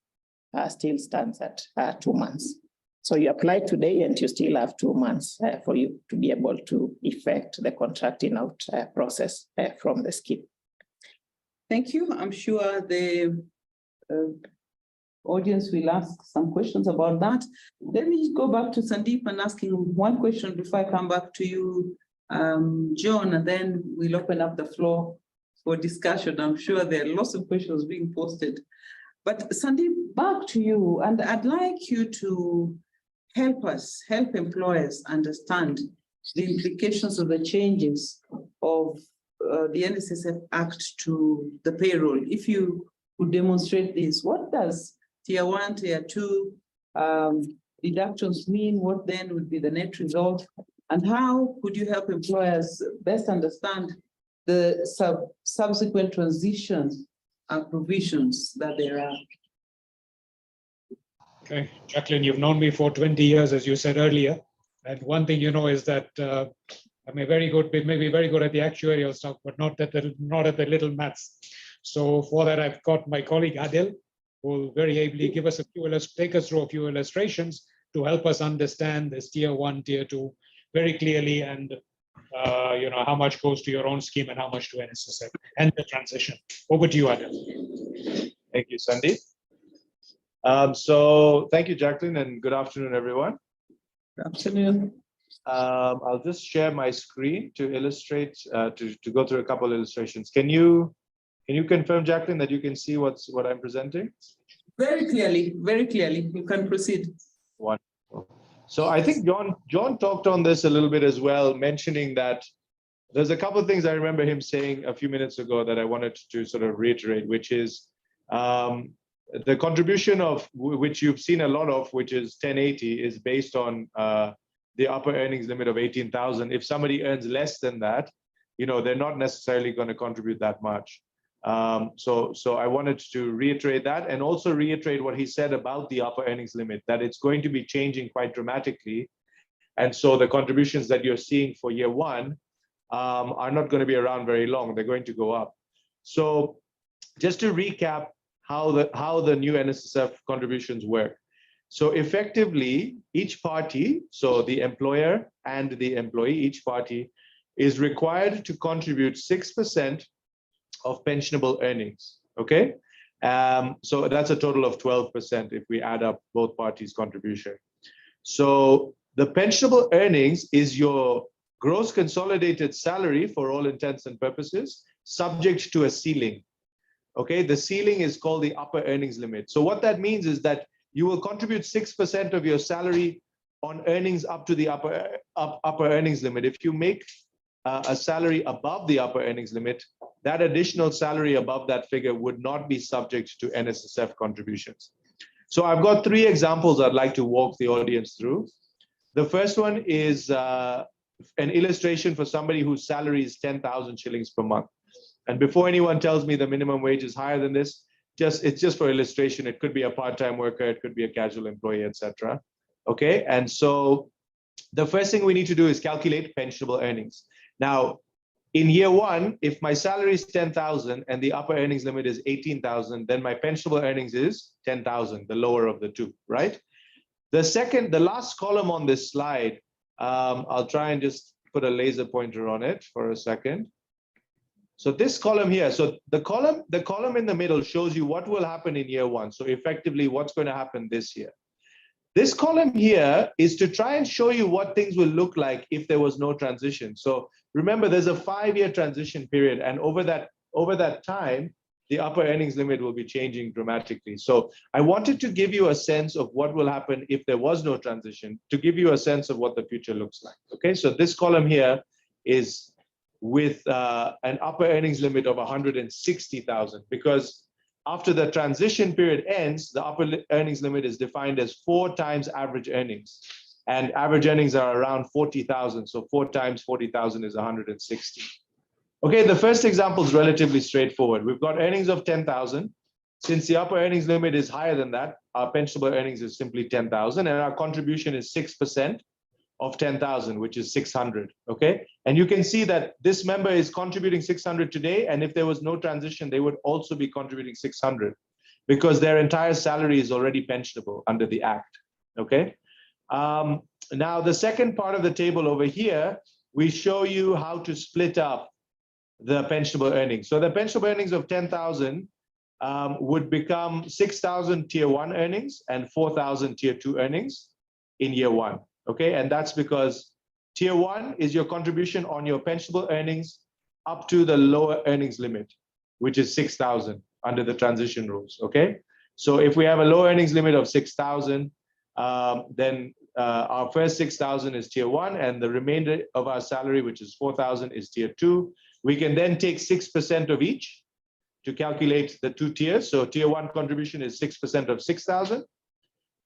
still stands at 2 months. So you apply today and you still have 2 months for you to be able to effect the contracting out process from the scheme. Thank you. I'm sure the audience will ask some questions about that. Let me go back to Sandeep and ask him one question before I come back to you, John, and then we'll open up the floor for discussion. I'm sure there are lots of questions being posted. But Sandeep, back to you, and I'd like you to help employers understand the implications of the changes of the Nssf Act to the payroll. If you could demonstrate this, what does tier 1, tier 2 deductions mean? What then would be the net result? And how could you help employers best understand the subsequent transitions and provisions that there are? Okay, Jacqueline, you've known me for 20 years, as you said earlier. And one thing you know is that I'm maybe very good at the actuarial stuff, but not at the little maths. So for that, I've got my colleague Adil, who will very ably give us take us through a few illustrations to help us understand this tier 1, tier 2 very clearly, and how much goes to your own scheme and how much to NSSF and the transition. Over to you, Adil. Thank you, Sandeep. So thank you, Jacqueline, and good afternoon, everyone. Good afternoon. I'll just share my screen to illustrate, to go through a couple of illustrations. Can you confirm, Jacqueline, that you can see what I'm presenting? Very clearly, very clearly. You can proceed. Wonderful. So I think John talked on this a little bit as well, mentioning that there's a couple of things I remember him saying a few minutes ago that I wanted to sort of reiterate, which is the contribution of which you've seen a lot of, which is 1080, is based on the upper earnings limit of 18,000. If somebody earns less than that, they're not necessarily going to contribute that much. So I wanted to reiterate that, and also reiterate what he said about the upper earnings limit, that it's going to be changing quite dramatically. And so the contributions that you're seeing for year 1 are not going to be around very long. They're going to go up. So just to recap how the new NSSF contributions work. So effectively, each party, so the employer and the employee, each party is required to contribute 6% of pensionable earnings, okay? So that's a total of 12% if we add up both parties' contribution. So the pensionable earnings is your gross consolidated salary for all intents and purposes, subject to a ceiling, okay? The ceiling is called the upper earnings limit. So what that means is that you will contribute 6% of your salary on earnings up to the upper earnings limit. If you make a salary above the upper earnings limit, that additional salary above that figure would not be subject to NSSF contributions. So I've got 3 examples I'd like to walk the audience through. The first one is an illustration for somebody whose salary is 10,000 shillings per month. And before anyone tells me the minimum wage is higher than this, it's just for illustration. It could be a part-time worker, it could be a casual employee, etc. Okay, and so the first thing we need to do is calculate pensionable earnings. Now, in year 1, if my salary is 10,000 and the upper earnings limit is 18,000, then my pensionable earnings is 10,000, the lower of the two, right? The last column on this slide, I'll try and just put a laser pointer on it for a second. So this column here, so the column in the middle shows you what will happen in year 1. So effectively, what's going to happen this year. This column here is to try and show you what things will look like if there was no transition. So remember, there's a 5-year transition period, and over that time, the upper earnings limit will be changing dramatically. So I wanted to give you a sense of what will happen if there was no transition, to give you a sense of what the future looks like. Okay, so this column here is with an upper earnings limit of 160,000, because after the transition period ends, the upper earnings limit is defined as 4 times average earnings. And average earnings are around 40,000. So 4 times 40,000 is 160. Okay, the first example is relatively straightforward. We've got earnings of 10,000. Since the upper earnings limit is higher than that, our pensionable earnings is simply 10,000, and our contribution is 6% of 10,000, which is 600. Okay, and you can see that this member is contributing 600 today, and if there was no transition, they would also be contributing 600 because their entire salary is already pensionable under the Act. Okay, now the second part of the table over here, we show you how to split up the pensionable earnings. So the pensionable earnings of 10,000 would become 6,000 tier 1 earnings and 4,000 tier 2 earnings in year 1. Okay, and that's because tier 1 is your contribution on your pensionable earnings up to the lower earnings limit, which is 6,000 under the transition rules. Okay, so if we have a low earnings limit of 6,000, then our first 6,000 is tier 1, and the remainder of our salary, which is 4,000, is tier 2. We can then take 6% of each to calculate the 2 tiers. So tier 1 contribution is 6% of 6,000.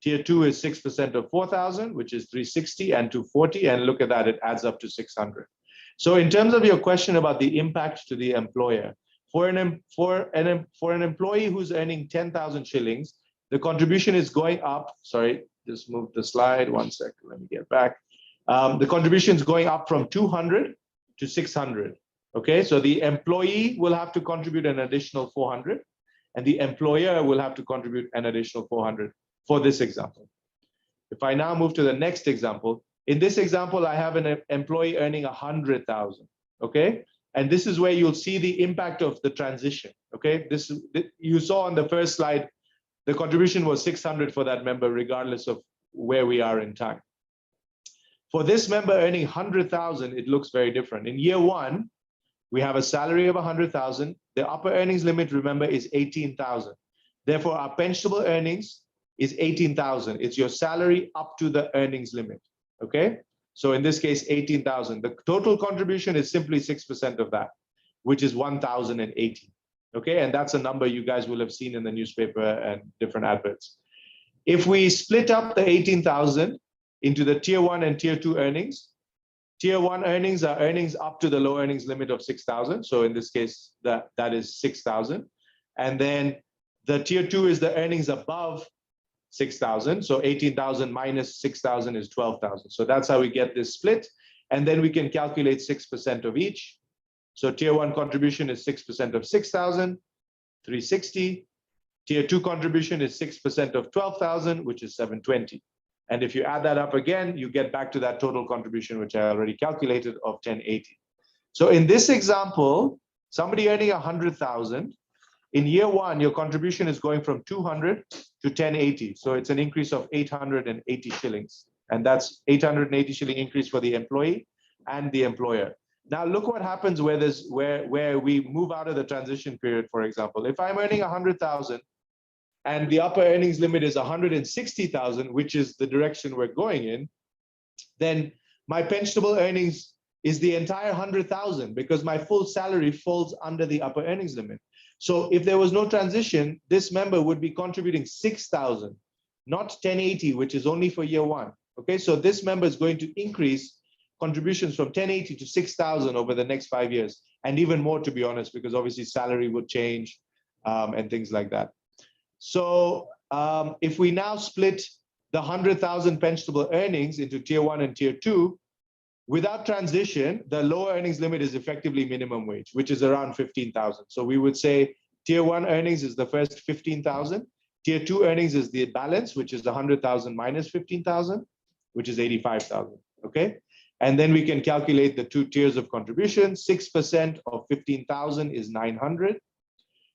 Tier 2 is 6% of 4,000, which is 360 and 240. And look at that, it adds up to 600. So in terms of your question about the impact to the employer, for an employee who's earning 10,000 shillings, the contribution is going up. Sorry, just move the slide 1 second. Let me get back. The contribution is going up from 200 to 600. Okay, so the employee will have to contribute an additional 400, and the employer will have to contribute an additional 400 for this example. If I now move to the next example, in this example, I have an employee earning 100,000. Okay, and this is where you'll see the impact of the transition. Okay, you saw on the first slide, the contribution was 600 for that member, regardless of where we are in time. For this member earning 100,000, it looks very different. In year 1, we have a salary of 100,000. The upper earnings limit, remember, is 18,000. Therefore, our pensionable earnings is 18,000. It's your salary up to the earnings limit. Okay, so in this case, 18,000. The total contribution is simply 6% of that, which is 1,080. Okay, and that's a number you guys will have seen in the newspaper and different adverts. If we split up the 18,000 into the tier 1 and tier 2 earnings, tier 1 earnings are earnings up to the low earnings limit of 6,000. So in this case, that is 6,000. And then the tier 2 is the earnings above 6,000. So 18,000 minus 6,000 is 12,000. So that's how we get this split. And then we can calculate 6% of each. So tier 1 contribution is 6% of 6,000, 360. Tier 2 contribution is 6% of 12,000, which is 720. And if you add that up again, you get back to that total contribution, which I already calculated, of 1080. So in this example, somebody earning 100,000, in year 1, your contribution is going from 200 to 1080. So it's an increase of 880 shillings. And that's 880 shilling increase for the employee and the employer. Now look what happens where we move out of the transition period, for example. If I'm earning 100,000, and the upper earnings limit is 160,000, which is the direction we're going in, then my pensionable earnings is the entire 100,000 because my full salary falls under the upper earnings limit. So if there was no transition, this member would be contributing 6,000, not 1080, which is only for year 1. Okay, so this member is going to increase contributions from 1080 to 6,000 over the next 5 years, and even more, to be honest, because obviously salary would change and things like that. So if we now split the 100,000 pensionable earnings into tier 1 and tier 2, without transition, the lower earnings limit is effectively minimum wage, which is around 15,000. So we would say tier 1 earnings is the first 15,000. Tier 2 earnings is the balance, which is 100,000 minus 15,000, which is 85,000. Okay. And then we can calculate the 2 tiers of contribution. 6% of 15,000 is 900.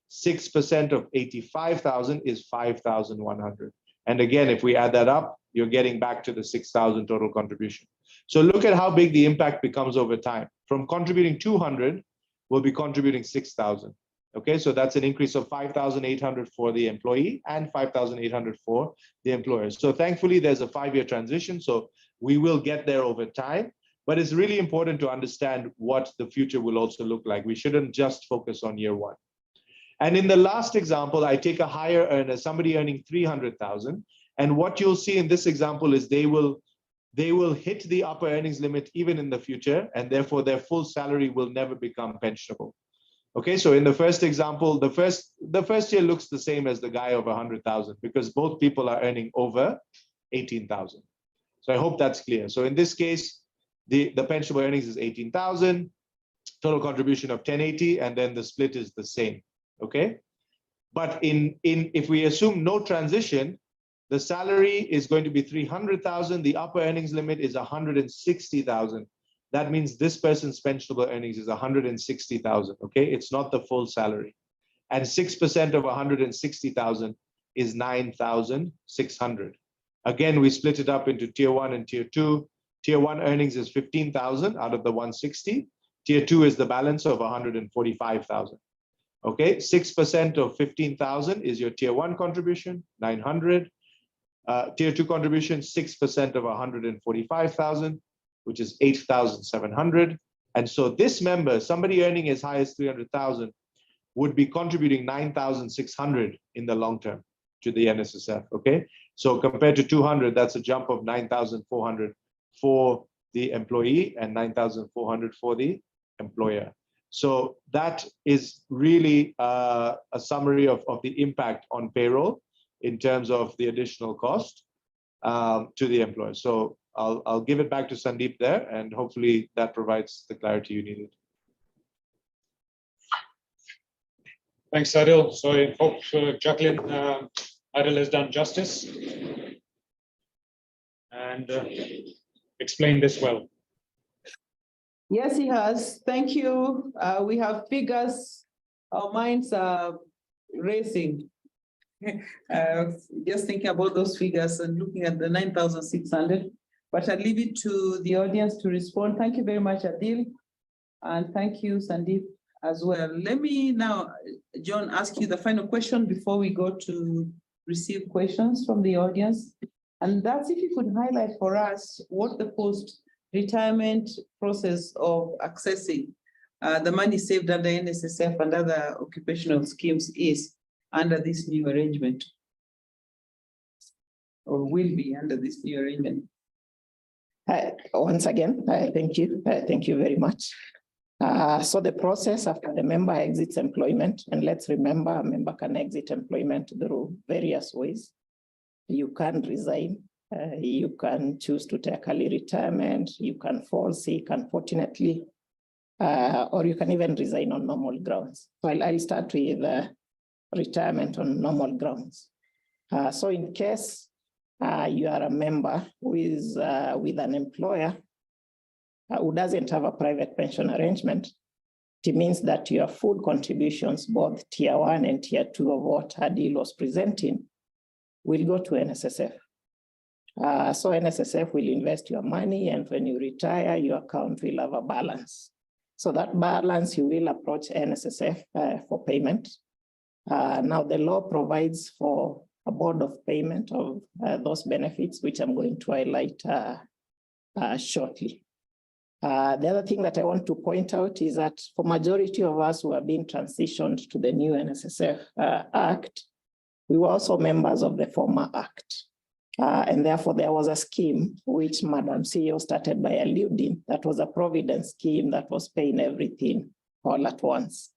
6% of 85,000 is 5,100. And again, if we add that up, you're getting back to the 6,000 total contribution. So look at how big the impact becomes over time. From contributing 200, we'll be contributing 6,000. Okay, so that's an increase of 5,800 for the employee and 5,800 for the employer. So thankfully, there's a 5-year transition. So we will get there over time. But it's really important to understand what the future will also look like. We shouldn't just focus on year one. And in the last example, I take a higher earner, somebody earning 300,000. And what you'll see in this example is they will hit the upper earnings limit even in the future, and therefore their full salary will never become pensionable. Okay, so in the first example, the first year looks the same as the guy of 100,000 because both people are earning over 18,000. So I hope that's clear. So in this case, the pensionable earnings is 18,000, total contribution of 1080, and then the split is the same. Okay, but if we assume no transition, the salary is going to be 300,000. The upper earnings limit is 160,000. That means this person's pensionable earnings is 160,000. Okay, it's not the full salary, and 6% of 160,000 is 9,600. Again, we split it up into tier 1 and tier 2. Tier 1 earnings is 15,000 out of the 160. Tier 2 is the balance of 145,000. Okay, 6% of 15,000 is your tier 1 contribution, 900. Tier 2 contribution, 6% of 145,000, which is 8,700. And so this member, somebody earning as high as 300,000, would be contributing 9,600 in the long term to the Nssf. Okay, so compared to 200, that's a jump of 9,400 for the employee and 9,400 for the employer. So that is really a summary of the impact on payroll in terms of the additional cost to the employer. So I'll give it back to Sandeep there, and hopefully that provides the clarity you needed. Thanks, Adil. So I hope Jacqueline, Adil has done justice and explained this well. Yes, he has. Thank you. We have figures. Our minds are racing. Just thinking about those figures and looking at the 9,600. But I'll leave it to the audience to respond. Thank you very much, Adil. And thank you, Sandeep, as well. Let me now, John, ask you the final question before we go to receive questions from the audience. And that's if you could highlight for us what the post-retirement process of accessing the money saved under Nssf and other occupational schemes is under this new arrangement, or will be under this new arrangement. Once again, thank you. Thank you very much. So the process after the member exits employment, and let's remember, a member can exit employment through various ways. You can resign, you can choose to take early retirement, you can fall sick, unfortunately, or you can even resign on normal grounds. So I'll start with retirement on normal grounds. So in case you are a member who is with an employer who doesn't have a private pension arrangement, it means that your full contributions, both tier 1 and tier 2 of what Adil was presenting, will go to Nssf. So Nssf will invest your money, and when you retire, your account will have a balance. So that balance, you will approach Nssf for payment. Now the law provides for a board of payment of those benefits, which I'm going to highlight shortly. The other thing that I want to point out is that for majority of us who have been transitioned to the new Nssf Act, we were also members of the former Act. And therefore there was a scheme which Madam CEO started by alluding, that was a provident scheme that was paying everything all at once.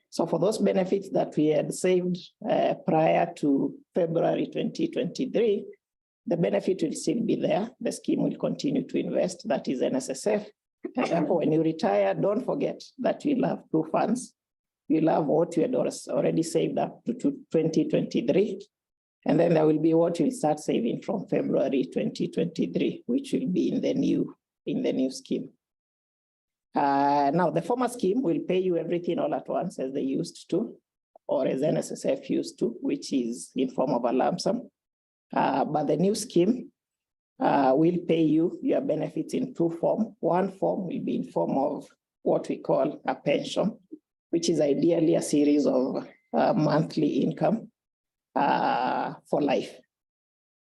So for those benefits that we had saved prior to February 2023, the benefit will still be there. The scheme will continue to invest, that is Nssf. And therefore, when you retire, don't forget that you'll have two funds. You'll have what you had already saved up to 2023. And then there will be what you'll start saving from February 2023, which will be in the new scheme. Now, the former scheme will pay you everything all at once as they used to, or as Nssf used to, which is in form of a lump sum. But the new scheme will pay you your benefits in two forms. One form will be in form of what we call a pension, which is ideally a series of monthly income for life.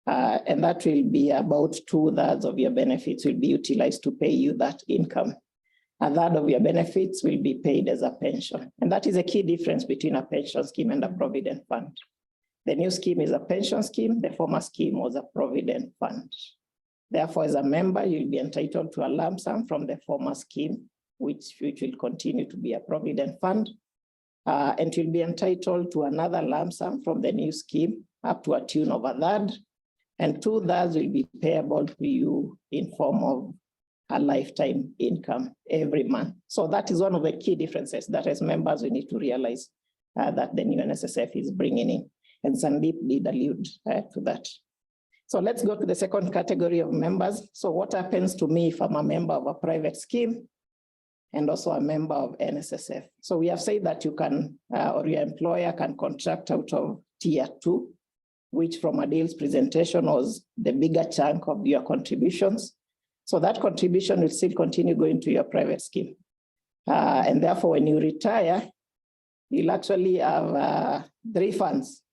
And that will be about 2/3 of your benefits will be utilized to pay you that income. A third of your benefits will be paid as a pension. And that is a key difference between a pension scheme and a provident fund. The new scheme is a pension scheme. The former scheme was a provident fund. Therefore, as a member, you'll be entitled to a lump sum from the former scheme, which will continue to be a provident fund. And you'll be entitled to another lump sum from the new scheme up to a tune of 1/3. And 2/3 will be payable to you in form of a lifetime income every month. So that is one of the key differences that as members we need to realize that the new Nssf is bringing in. And Sandeep did allude to that. So let's go to the second category of members. So what happens to me if I'm a member of a private scheme and also a member of Nssf? So we have said that you can, or your employer can contract out of tier 2, which from Adil's presentation was the bigger chunk of your contributions. So that contribution will still continue going to your private scheme. And therefore, when you retire, you'll actually have 3 funds.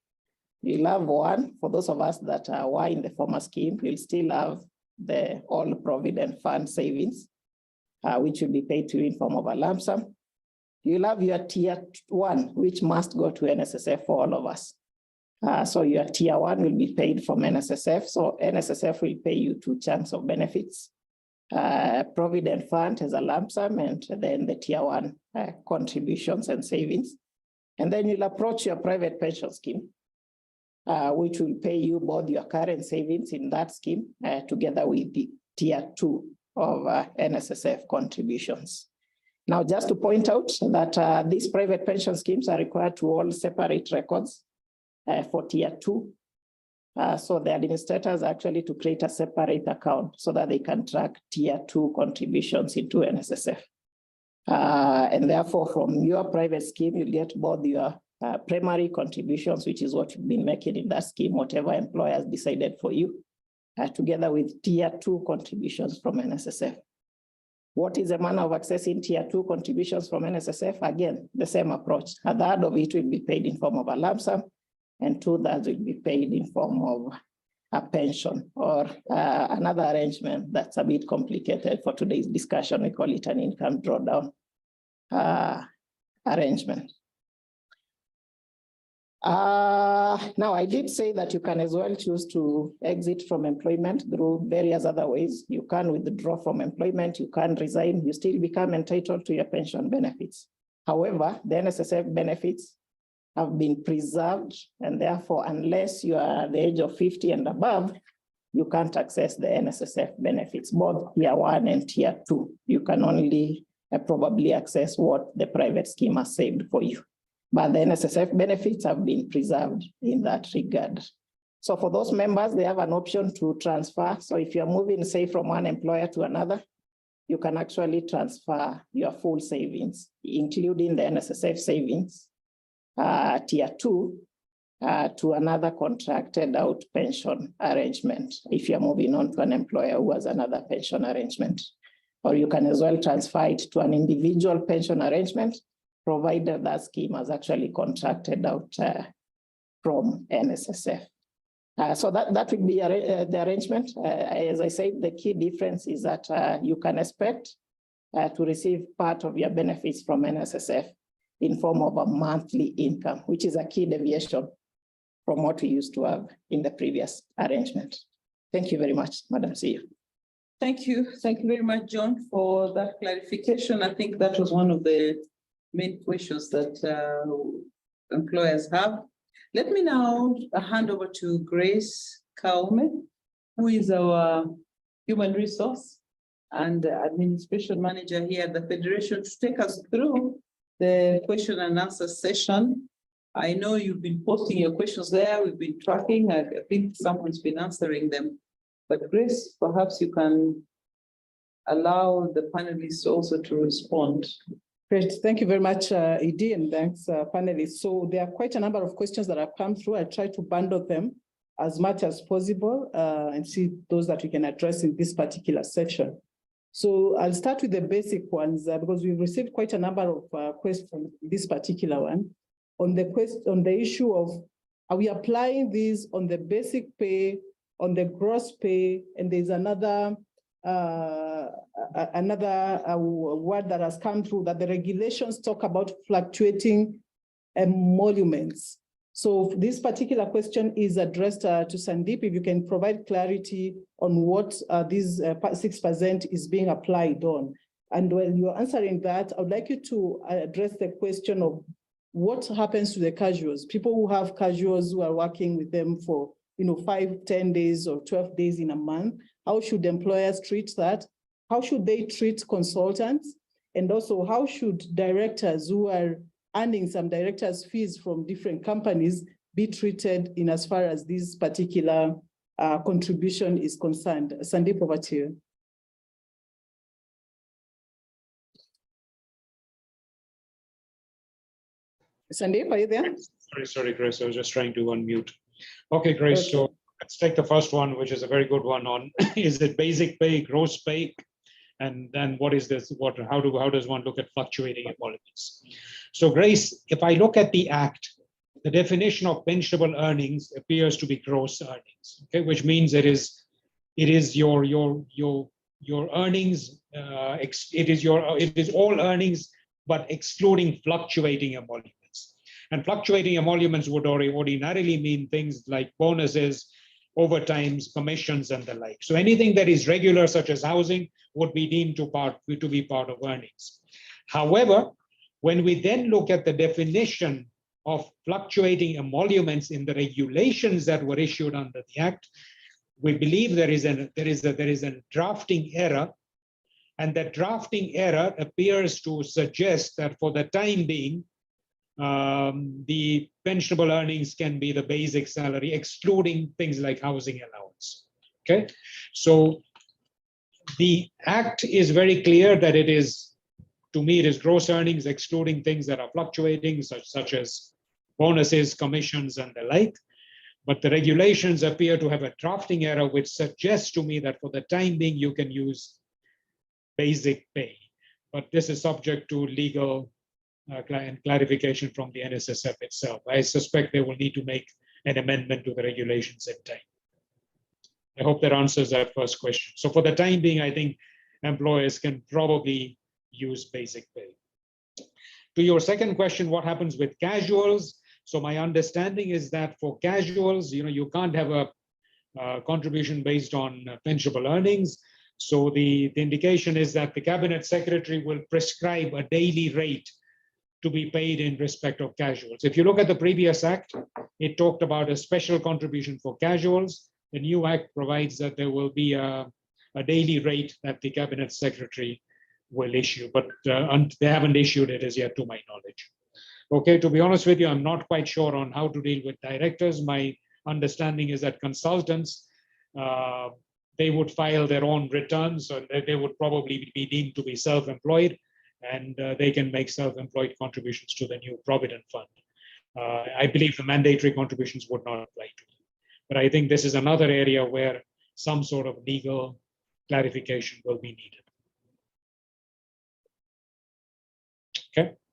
You'll have one, for those of us that were in the former scheme, you'll still have the all provident fund savings, which will be paid to you in form of a lump sum. You'll have your tier 1, which must go to Nssf for all of us. So your tier 1 will be paid from Nssf. So Nssf will pay you 2 chunks of benefits. Provident fund has a lump sum, and then the tier 1 contributions and savings. And then you'll approach your private pension scheme, which will pay you both your current savings in that scheme together with the tier 2 of Nssf contributions. Now, just to point out that these private pension schemes are required to all separate records for tier 2. So the administrators actually to create a separate account so that they can track tier 2 contributions into Nssf. And therefore, from your private scheme, you'll get both your primary contributions, which is what you've been making in that scheme, whatever employers decided for you, together with tier 2 contributions from Nssf. What is the manner of accessing tier 2 contributions from Nssf? Again, the same approach. 1/3 of it will be paid in form of a lump sum, and 2/3 will be paid in form of a pension or another arrangement that's a bit complicated for today's discussion. We call it an income drawdown arrangement. Now, I did say that you can as well choose to exit from employment through various other ways. You can withdraw from employment, you can resign, you still become entitled to your pension benefits. However, the Nssf benefits have been preserved, and therefore, unless you are at the age of 50 and above, you can't access the Nssf benefits, both tier 1 and tier 2. You can only probably access what the private scheme has saved for you. But the Nssf benefits have been preserved in that regard. So for those members, they have an option to transfer. So if you're moving, say, from one employer to another, you can actually transfer your full savings, including the Nssf savings, tier 2, to another contracted out pension arrangement, if you're moving on to an employer who has another pension arrangement. Or you can as well transfer it to an individual pension arrangement, provided that scheme has actually contracted out from Nssf. So that would be the arrangement. As I said, the key difference is that you can expect to receive part of your benefits from Nssf in form of a monthly income, which is a key deviation from what we used to have in the previous arrangement. Thank you very much, Madam CEO. Thank you. Thank you very much, John, for that clarification. I think that was one of the main questions that employers have. Let me now hand over to Grace Kaume, who is our Human Resource and Administration Manager here at the Federation, to take us through the question and answer session. I know you've been posting your questions there. We've been tracking. I think someone's been answering them. But Grace, perhaps you can allow the panelists also to respond. Great. Thank you very much, Edie, and thanks, panelists. So there are quite a number of questions that have come through. I try to bundle them as much as possible and see those that we can address in this particular section. So I'll start with the basic ones because we've received quite a number of questions, this particular one, on the issue of, are we applying these on the basic pay, on the gross pay, and there's another word that has come through that the regulations talk about fluctuating emoluments. So this particular question is addressed to Sandeep. If you can provide clarity on what this 6% is being applied on. And when you're answering that, I would like you to address the question of what happens to the casuals, people who have casuals who are working with them for 5, 10 days or 12 days in a month. How should employers treat that? How should they treat consultants? And also, how should directors who are earning some directors' fees from different companies be treated in as far as this particular contribution is concerned? Sandeep, over to you. Sandeep, are you there? Sorry, Grace, I was just trying to unmute. Okay, Grace, okay. So let's take the first one, which is a very good one on, is it basic pay, gross pay? And then what is this, how does one look at fluctuating emoluments? So Grace, if I look at the Act, the definition of pensionable earnings appears to be gross earnings, okay, which means it is your earnings, it is all earnings, but excluding fluctuating emoluments. And fluctuating emoluments would ordinarily mean things like bonuses, overtimes, commissions, and the like. So anything that is regular, such as housing, would be deemed to be part of earnings. However, when we then look at the definition of fluctuating emoluments in the regulations that were issued under the Act, we believe there is a drafting error, and that drafting error appears to suggest that for the time being, the pensionable earnings can be the basic salary, excluding things like housing allowance. Okay, so the Act is very clear that it is, to me, it is gross earnings, excluding things that are fluctuating, such as bonuses, commissions, and the like. But the regulations appear to have a drafting error, which suggests to me that for the time being, you can use basic pay. But this is subject to legal and clarification from the Nssf itself. I suspect they will need to make an amendment to the regulations in time. I hope that answers that first question. So for the time being, I think employers can probably use basic pay. To your second question, what happens with casuals? So my understanding is that for casuals, you can't have a contribution based on pensionable earnings. So the indication is that the cabinet secretary will prescribe a daily rate to be paid in respect of casuals. If you look at the previous Act, it talked about a special contribution for casuals. The new Act provides that there will be a daily rate that the cabinet secretary will issue, but they haven't issued it as yet to my knowledge. Okay, to be honest with you, I'm not quite sure on how to deal with directors. My understanding is that consultants, they would file their own returns, so they would probably be deemed to be self-employed, and they can make self-employed contributions to the new Provident Fund. I believe the mandatory contributions would not apply to them. But I think this is another area where some sort of legal clarification will be needed.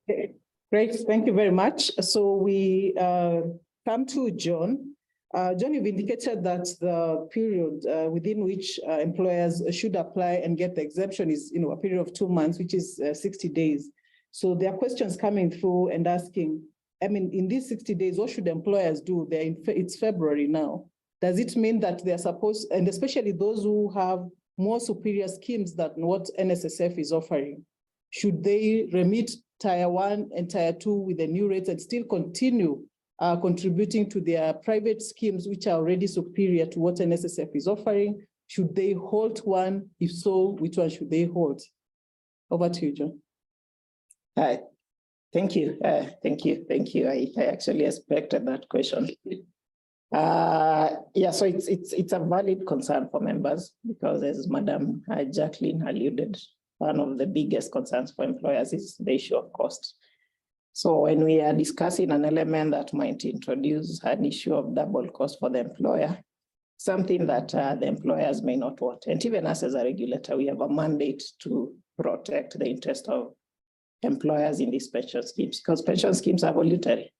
Okay. Great, thank you very much. So we come to John. John, you've indicated that the period within which employers should apply and get the exemption is, a period of 2 months, which is 60 days. So there are questions coming through and asking, in these 60 days, what should employers do? It's February now. Does it mean that they're supposed, and especially those who have more superior schemes than what Nssf is offering, should they remit Tier 1 and Tier 2 with the new rates and still continue contributing to their private schemes, which are already superior to what Nssf is offering? Should they hold one? If so, which one should they hold? Over to you, John. Hi, thank you. Thank you. I actually expected that question. Yeah, so it's a valid concern for members because, as Madam Jacqueline alluded, one of the biggest concerns for employers is the issue of cost. So when we are discussing an element that might introduce an issue of double cost for the employer, something that the employers may not want. And even us as a regulator, we have a mandate to protect the interest of employers in these pension schemes, because pension schemes are voluntary.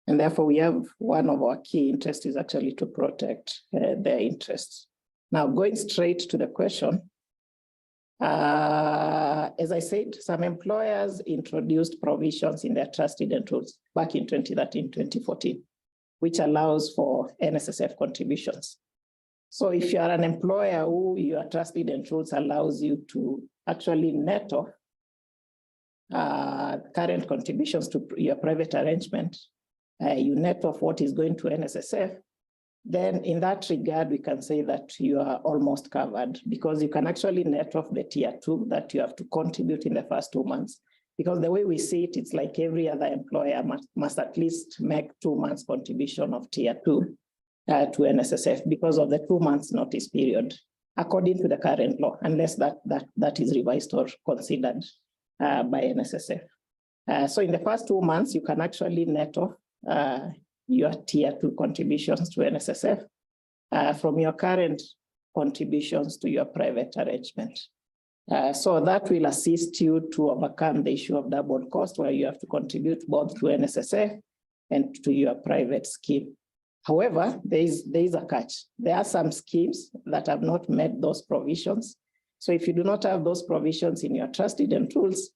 And therefore, we have one of our key interests is actually to protect their interests. Now, going straight to the question, as I said, some employers introduced provisions in their trust deed and rules back in 2013, 2014, which allows for Nssf contributions. So if you are an employer who your trust deed and rules allows you to actually net off current contributions to your private arrangement, you net off what is going to Nssf, then in that regard, we can say that you are almost covered, because you can actually net off the tier 2 that you have to contribute in the first 2 months. Because the way we see it, it's like every other employer must at least make 2 months contribution of tier 2 to Nssf because of the 2 months notice period, according to the current law, unless that is revised or considered by Nssf. So in the first 2 months, you can actually net off your tier 2 contributions to Nssf from your current contributions to your private arrangement. So that will assist you to overcome the issue of double cost, where you have to contribute both to Nssf and to your private scheme. However, there is a catch. There are some schemes that have not met those provisions. So if you do not have those provisions in your trust deed and rules,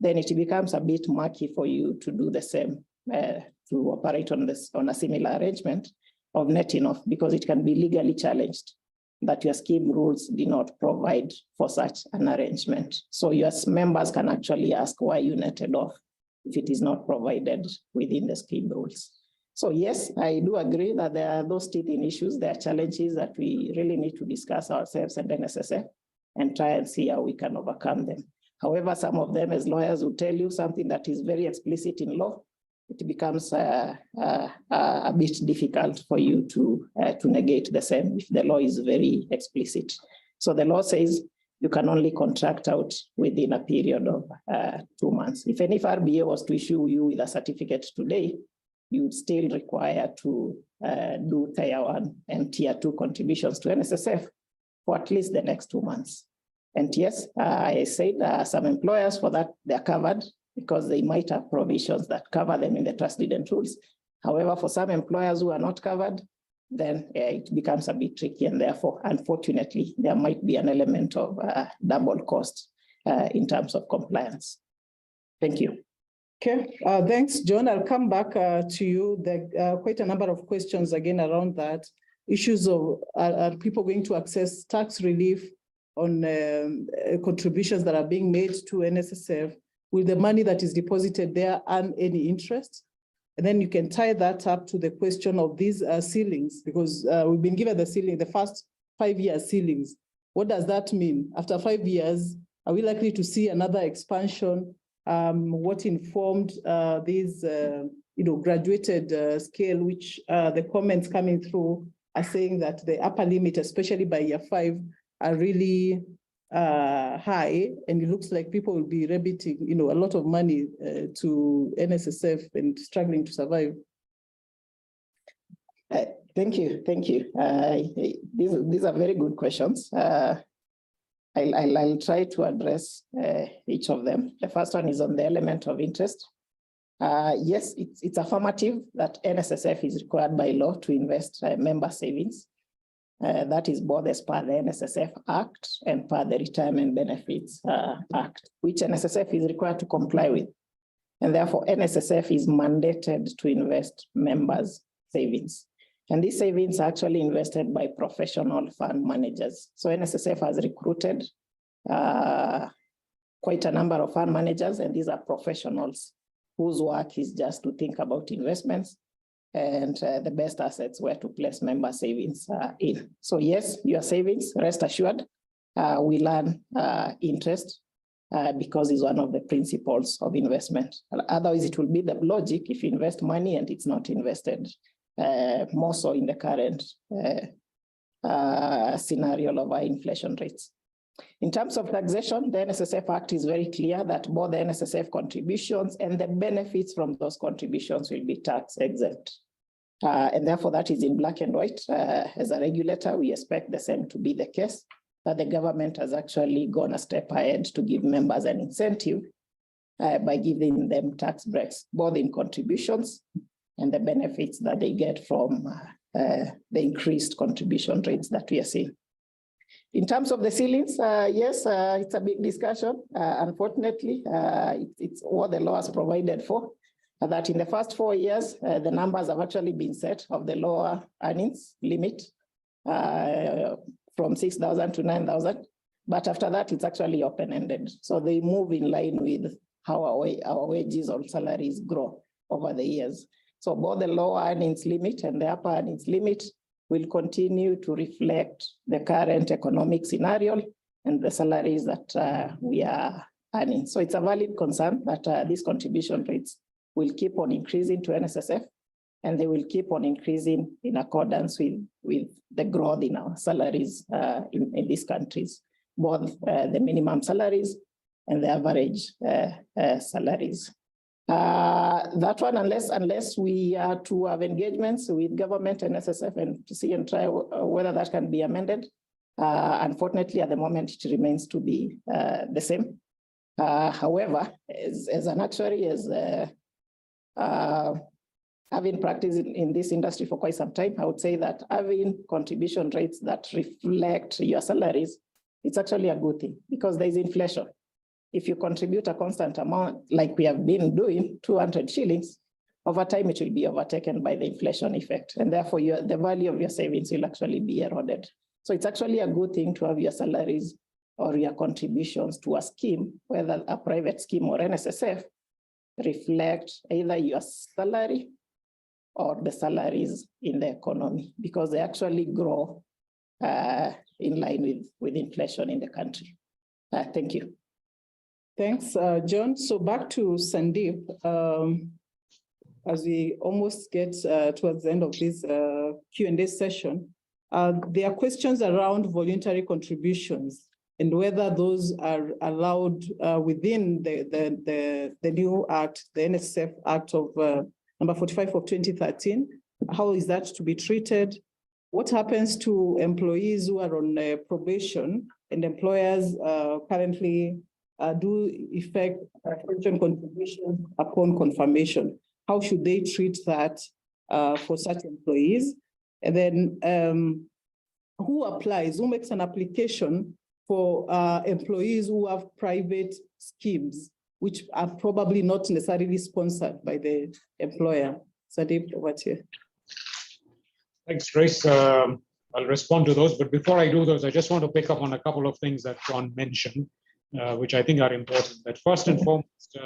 then it becomes a bit murky for you to do the same, to operate on a similar arrangement of netting off, because it can be legally challenged that your scheme rules do not provide for such an arrangement. So your members can actually ask why you netted off if it is not provided within the scheme rules. So yes, I do agree that there are those teething issues, there are challenges that we really need to discuss ourselves and Nssf and try and see how we can overcome them. However, some of them, as lawyers, will tell you something that is very explicit in law. It becomes a bit difficult for you to negate the same if the law is very explicit. So the law says you can only contract out within a period of 2 months. If any RBA was to issue you with a certificate today, you would still require to do tier 1 and tier 2 contributions to Nssf for at least the next 2 months. And yes, I said some employers for that, they're covered because they might have provisions that cover them in the trust deed and rules. However, for some employers who are not covered, then it becomes a bit tricky, and therefore, unfortunately, there might be an element of double cost in terms of compliance. Thank you. Okay, thanks, John. I'll come back to you. There are quite a number of questions again around that. Issues of, are people going to access tax relief on contributions that are being made to Nssf? Will the money that is deposited there earn any interest? And then you can tie that up to the question of these ceilings, because we've been given the ceiling, the first 5-year ceilings. What does that mean? After 5 years, are we likely to see another expansion? What informed these, graduated scale, which the comments coming through are saying that the upper limit, especially by year 5, are really high, and it looks like people will be remitting, a lot of money to Nssf and struggling to survive. Thank you. These are very good questions. I'll try to address each of them. The first one is on the element of interest. Yes, it's affirmative that Nssf is required by law to invest member savings. That is both as per the Nssf Act and per the Retirement Benefits Act, which Nssf is required to comply with. And therefore, Nssf is mandated to invest members' savings. And these savings are actually invested by professional fund managers. So Nssf has recruited quite a number of fund managers, and these are professionals whose work is just to think about investments and the best assets where to place member savings in. So yes, your savings, rest assured, will earn interest because it's one of the principles of investment. Otherwise, it will be the logic if you invest money and it's not invested, more so in the current scenario of high inflation rates. In terms of taxation, the Nssf Act is very clear that both the Nssf contributions and the benefits from those contributions will be tax exempt. And therefore that is in black and white. As a regulator, we expect the same to be the case, that the government has actually gone a step ahead to give members an incentive by giving them tax breaks, both in contributions and the benefits that they get from the increased contribution rates that we are seeing. In terms of the ceilings, yes, it's a big discussion. Unfortunately, it's what the law has provided for, that in the first 4 years, the numbers have actually been set of the lower earnings limit from 6,000 to 9,000. But after that, it's actually open-ended. So they move in line with how our wages or salaries grow over the years. So both the lower earnings limit and the upper earnings limit will continue to reflect the current economic scenario and the salaries that we are earning. So it's a valid concern that these contribution rates will keep on increasing to Nssf, and they will keep on increasing in accordance with the growth in our salaries in these countries, both the minimum salaries and the average salaries. That one, unless we are to have engagements with government and Nssf and to see and try whether that can be amended. Unfortunately, at the moment, it remains to be the same. However, as an actuary, having practiced in this industry for quite some time, I would say that having contribution rates that reflect your salaries, it's actually a good thing because there is inflation. If you contribute a constant amount, like we have been doing, 200 shillings, over time it will be overtaken by the inflation effect. And therefore the value of your savings will actually be eroded. So it's actually a good thing to have your salaries or your contributions to a scheme, whether a private scheme or Nssf, reflect either your salary or the salaries in the economy, because they actually grow in line with inflation in the country. Thank you. Thanks, John. So back to Sandeep, as we almost get towards the end of this Q&A session, there are questions around voluntary contributions and whether those are allowed within the new act, the Nssf Act of number 45 of 2013. How is that to be treated? What happens to employees who are on probation and employers currently do effect pension contributions upon confirmation? How should they treat that for such employees? And then who applies, who makes an application for employees who have private schemes, which are probably not necessarily sponsored by the employer? Sandeep, over to you. Thanks, Grace. I'll respond to those, but before I do those, I just want to pick up on a couple of things that John mentioned, which I think are important. That first and foremost,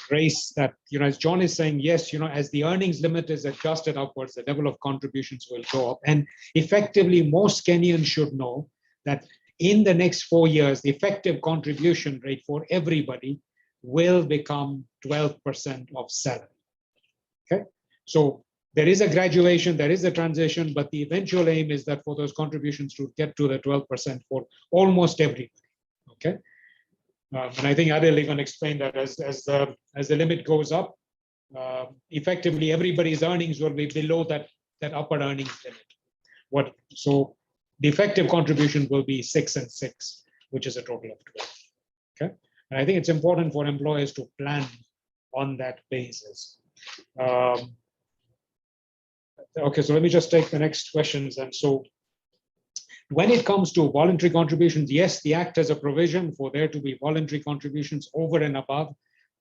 Grace, that as John is saying, yes, as the earnings limit is adjusted upwards, the level of contributions will go up. And effectively, most Kenyans should know that in the next 4 years, the effective contribution rate for everybody will become 12% of salary. Okay, so there is a graduation, there is a transition, but the eventual aim is that for those contributions to get to the 12% for almost everybody. Okay, and I think Adil even explained that as the limit goes up, effectively everybody's earnings will be below that upper earnings limit. So the effective contribution will be 6 and 6, which is a total of 12. Okay, and I think it's important for employers to plan on that basis. Okay, so let me just take the next questions. And so when it comes to voluntary contributions, yes, the Act has a provision for there to be voluntary contributions over and above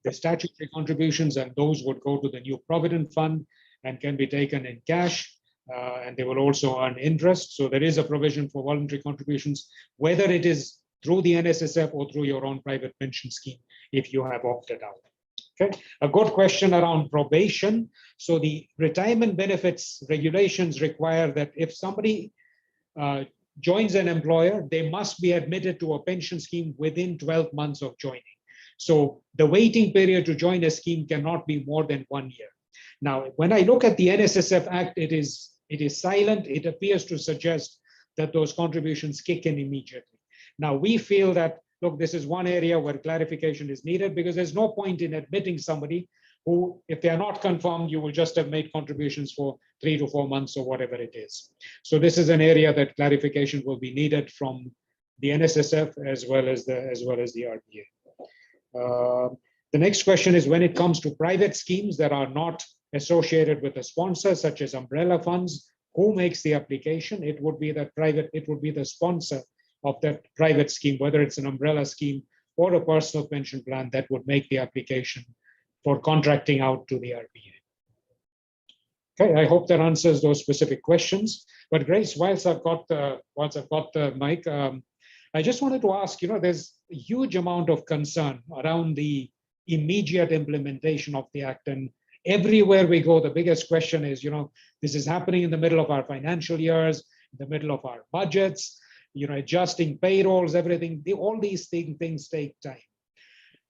the statutory contributions, and those would go to the new Provident Fund and can be taken in cash, and they will also earn interest. So there is a provision for voluntary contributions, whether it is through the NSSF or through your own private pension scheme, if you have opted out. Okay, a good question around probation. So the retirement benefits regulations require that if somebody joins an employer, they must be admitted to a pension scheme within 12 months of joining. So the waiting period to join a scheme cannot be more than 1 year. Now, when I look at the Nssf Act, it is silent. It appears to suggest that those contributions kick in immediately. Now, we feel that, look, this is one area where clarification is needed because there's no point in admitting somebody who, if they are not confirmed, you will just have made contributions for 3 to 4 months or whatever it is. So this is an area that clarification will be needed from the Nssf as well as the RBA. The next question is, when it comes to private schemes that are not associated with a sponsor, such as umbrella funds, who makes the application? It would be the sponsor of that private scheme, whether it's an umbrella scheme or a personal pension plan, that would make the application for contracting out to the RBA. Okay, I hope that answers those specific questions. But Grace, whilst I've got the mic, I just wanted to ask, there's a huge amount of concern around the immediate implementation of the Act. And everywhere we go, the biggest question is, this is happening in the middle of our financial years, in the middle of our budgets, adjusting payrolls, everything, all these things take time.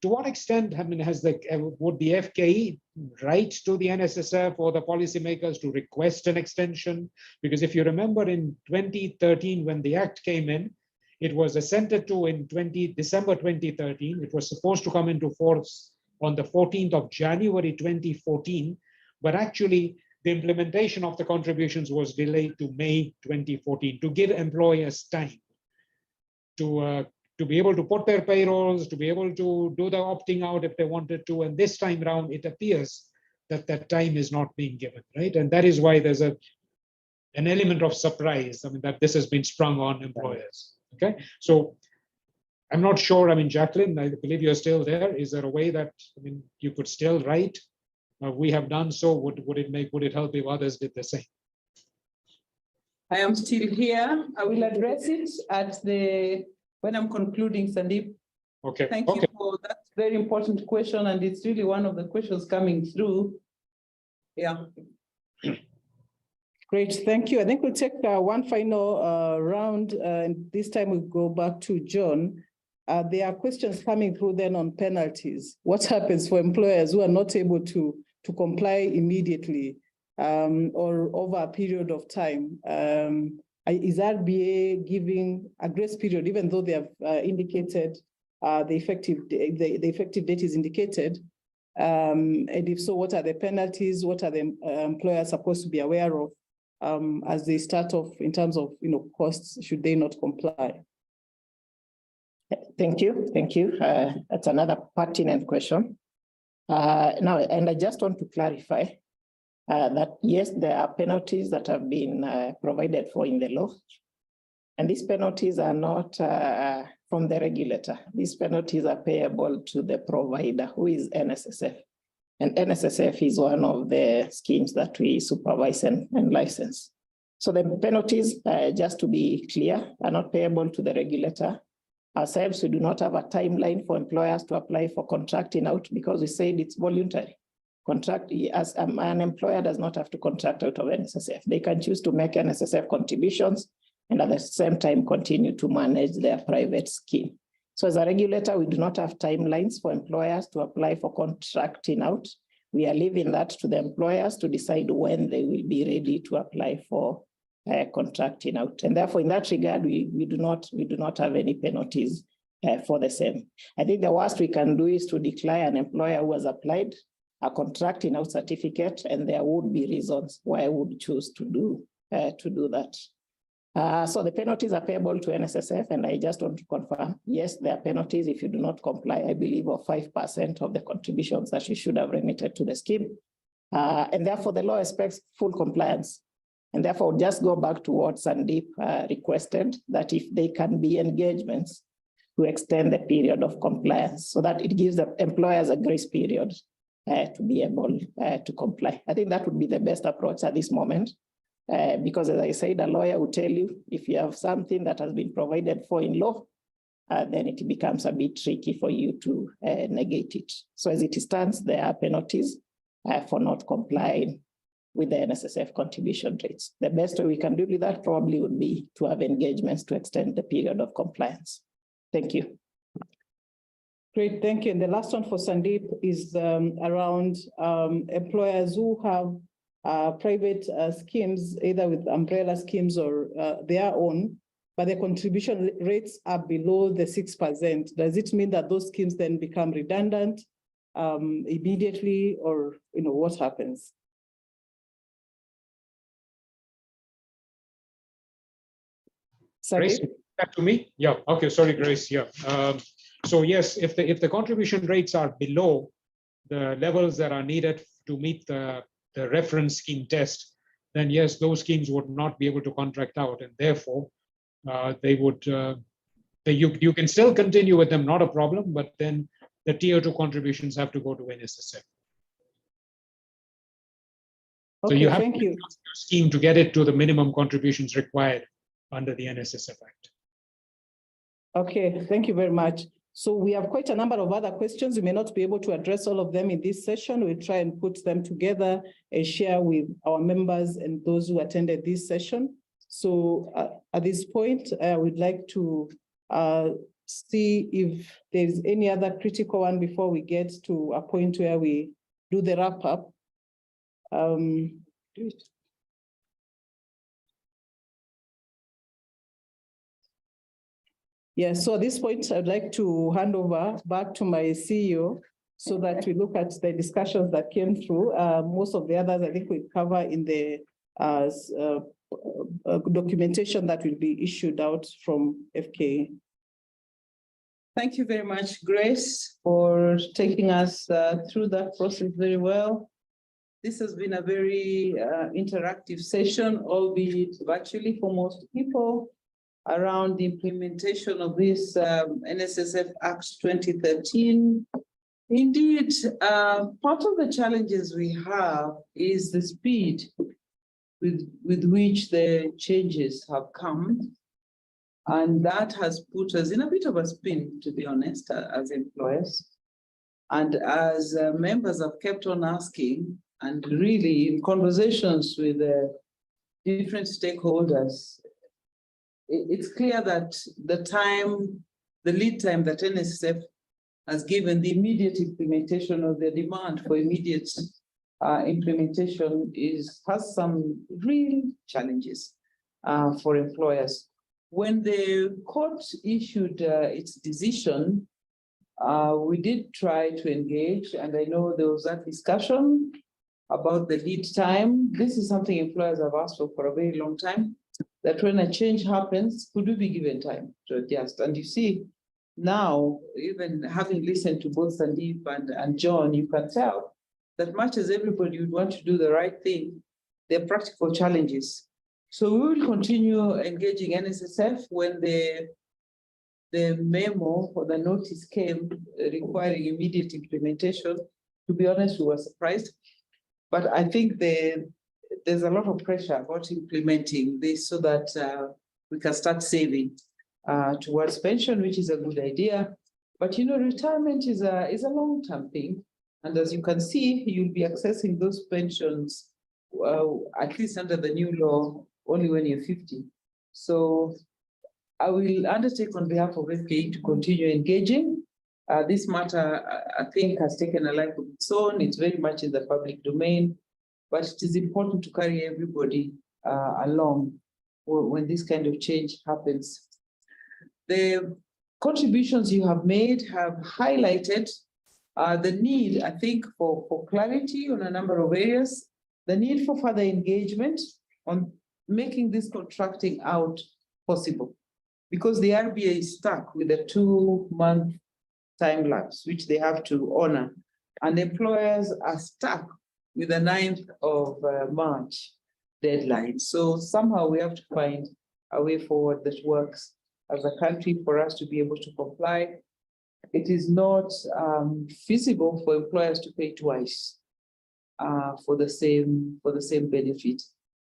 To what extent, would the FKE write to the Nssf or the policymakers to request an extension? Because if you remember in 2013, when the Act came in, it was assented to in December 2013. It was supposed to come into force on the 14th of January 2014, but actually the implementation of the contributions was delayed to May 2014 to give employers time to be able to put their payrolls, to be able to do the opting out if they wanted to. And this time around, it appears that that time is not being given, right? And that is why there's an element of surprise, that this has been sprung on employers, okay? So I'm not sure, Jacqueline, I believe you're still there. Is there a way that, you could still write? We have done so. Would it help if others did the same? I am still here. I will address it when I'm concluding, Sandeep. Okay. Thank you for that very important question. And it's really one of the questions coming through. Yeah. Great, thank you. I think we'll take one final round, and this time we'll go back to John. There are questions coming through then on penalties. What happens for employers who are not able to comply immediately or over a period of time? Is RBA giving a grace period, even though they have indicated the effective date is indicated? And if so, what are the penalties? What are the employers supposed to be aware of as they start off in terms of costs should they not comply? Thank you. That's another pertinent question. Now, and I just want to clarify that yes, there are penalties that have been provided for in the law, and these penalties are not from the regulator. These penalties are payable to the provider, who is Nssf. And Nssf is one of the schemes that we supervise and license. So the penalties, just to be clear, are not payable to the regulator. Ourselves, we do not have a timeline for employers to apply for contracting out because we said it's voluntary. As an employer does not have to contract out of Nssf. They can choose to make Nssf contributions and at the same time continue to manage their private scheme. So as a regulator, we do not have timelines for employers to apply for contracting out. We are leaving that to the employers to decide when they will be ready to apply for contracting out. And therefore, in that regard, we do not have any penalties for the same. I think the worst we can do is to declare an employer who has applied a contracting out certificate, and there would be reasons why I would choose to do that. So the penalties are payable to Nssf, and I just want to confirm, yes, there are penalties if you do not comply, I believe, of 5% of the contributions that you should have remitted to the scheme. And therefore, the law expects full compliance. And therefore, I'll just go back to what Sandeep requested, that if they can be engagements to extend the period of compliance so that it gives the employers a grace period to be able to comply. I think that would be the best approach at this moment. Because as I said, a lawyer will tell you if you have something that has been provided for in law, then it becomes a bit tricky for you to negate it. So as it stands, there are penalties for not complying with the Nssf contribution rates. The best way we can do with that probably would be to have engagements to extend the period of compliance. Thank you. Great, thank you. And the last one for Sandeep is around employers who have private schemes, either with umbrella schemes or their own, but the contribution rates are below the 6%. Does it mean that those schemes then become redundant immediately, or what happens? Grace, back to me? Yeah, okay, sorry, Grace, yeah. So yes, if the contribution rates are below the levels that are needed to meet the reference scheme test, then yes, those schemes would not be able to contract out, and therefore they would, you can still continue with them, not a problem, but then the tier 2 contributions have to go to Nssf. Okay, so you have thank to you. adjust your scheme to get it to the minimum contributions required under the Nssf Act. Okay, thank you very much. So we have quite a number of other questions. We may not be able to address all of them in this session. We'll try and put them together and share with our members and those who attended this session. So at this point, I would like to see if there's any other critical one before we get to a point where we do the wrap up. Yeah, so at this point, I'd like to hand over back to my CEO so that we look at the discussions that came through. Most of the others, I think we cover in the documentation that will be issued out from FKA. Thank you very much, Grace, for taking us through that process very well. This has been a very interactive session, albeit virtually for most people, around the implementation of this Nssf Act 2013. Indeed, part of the challenges we have is the speed with which the changes have come. And that has put us in a bit of a spin, to be honest, as employers. And as members have kept on asking, and really in conversations with different stakeholders, it's clear that the lead time that Nssf has given the immediate implementation of the demand for immediate implementation has some real challenges for employers. When the court issued its decision, we did try to engage, and I know there was that discussion about the lead time. This is something employers have asked for a very long time, that when a change happens, could we be given time to adjust? And you see, now, even having listened to both Sandeep and John, you can tell that much as everybody would want to do the right thing, there are practical challenges. So we will continue engaging Nssf when the memo or the notice came requiring immediate implementation. To be honest, we were surprised. But I think there's a lot of pressure about implementing this so that we can start saving towards pension, which is a good idea. But retirement is a long-term thing. And as you can see, you'll be accessing those pensions, at least under the new law, only when you're 50. So I will undertake on behalf of FKA to continue engaging. This matter, I think, has taken a life of its own. It's very much in the public domain, but it is important to carry everybody along when this kind of change happens. The contributions you have made have highlighted the need, I think, for clarity on a number of areas, the need for further engagement on making this contracting out possible, because the RBA is stuck with a 2-month time lapse, which they have to honor, and employers are stuck with the 9th of March deadline. So somehow we have to find a way forward that works as a country for us to be able to comply. It is not feasible for employers to pay twice for the same benefit.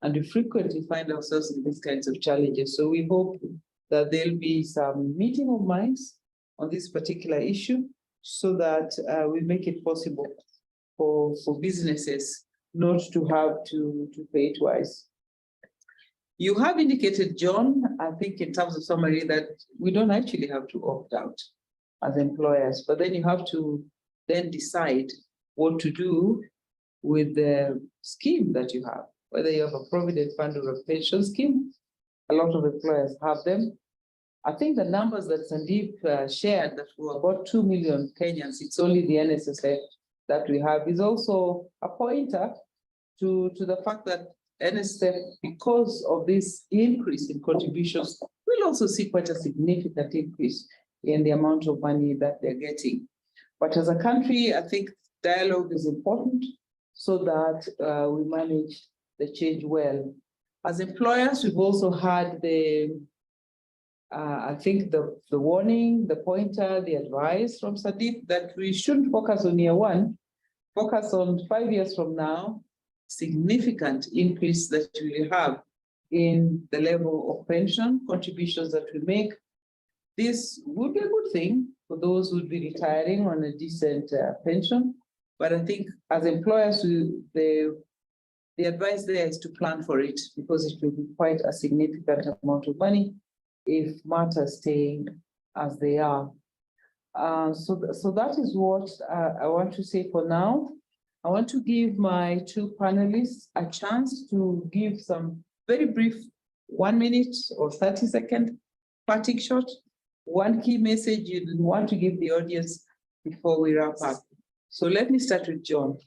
And we frequently find ourselves in these kinds of challenges. So we hope that there'll be some meeting of minds on this particular issue so that we make it possible for businesses not to have to pay twice. You have indicated, John, I think in terms of summary, that we don't actually have to opt out as employers, but then you have to then decide what to do with the scheme that you have, whether you have a provident fund or a pension scheme. a lot of employers have them. I think the numbers that Sandeep shared, that were about 2 million Kenyans, it's only the Nssf that we have, is also a pointer to the fact that Nssf, because of this increase in contributions, will also see quite a significant increase in the amount of money that they're getting. But as a country, I think dialogue is important so that we manage the change well. As employers, we've also had I think the warning, the pointer, the advice from Sandeep that we shouldn't focus on year one, focus on 5 years from now, significant increase that we will have in the level of pension contributions that we make. This would be a good thing for those who would be retiring on a decent pension. But I think as employers, the advice there is to plan for it, because it will be quite a significant amount of money if matters stay as they are. So that is what I want to say for now. I want to give my two panelists a chance to give some very brief 1 minute or 30-second parting shot, one key message you want to give the audience before we wrap up. So let me start with John.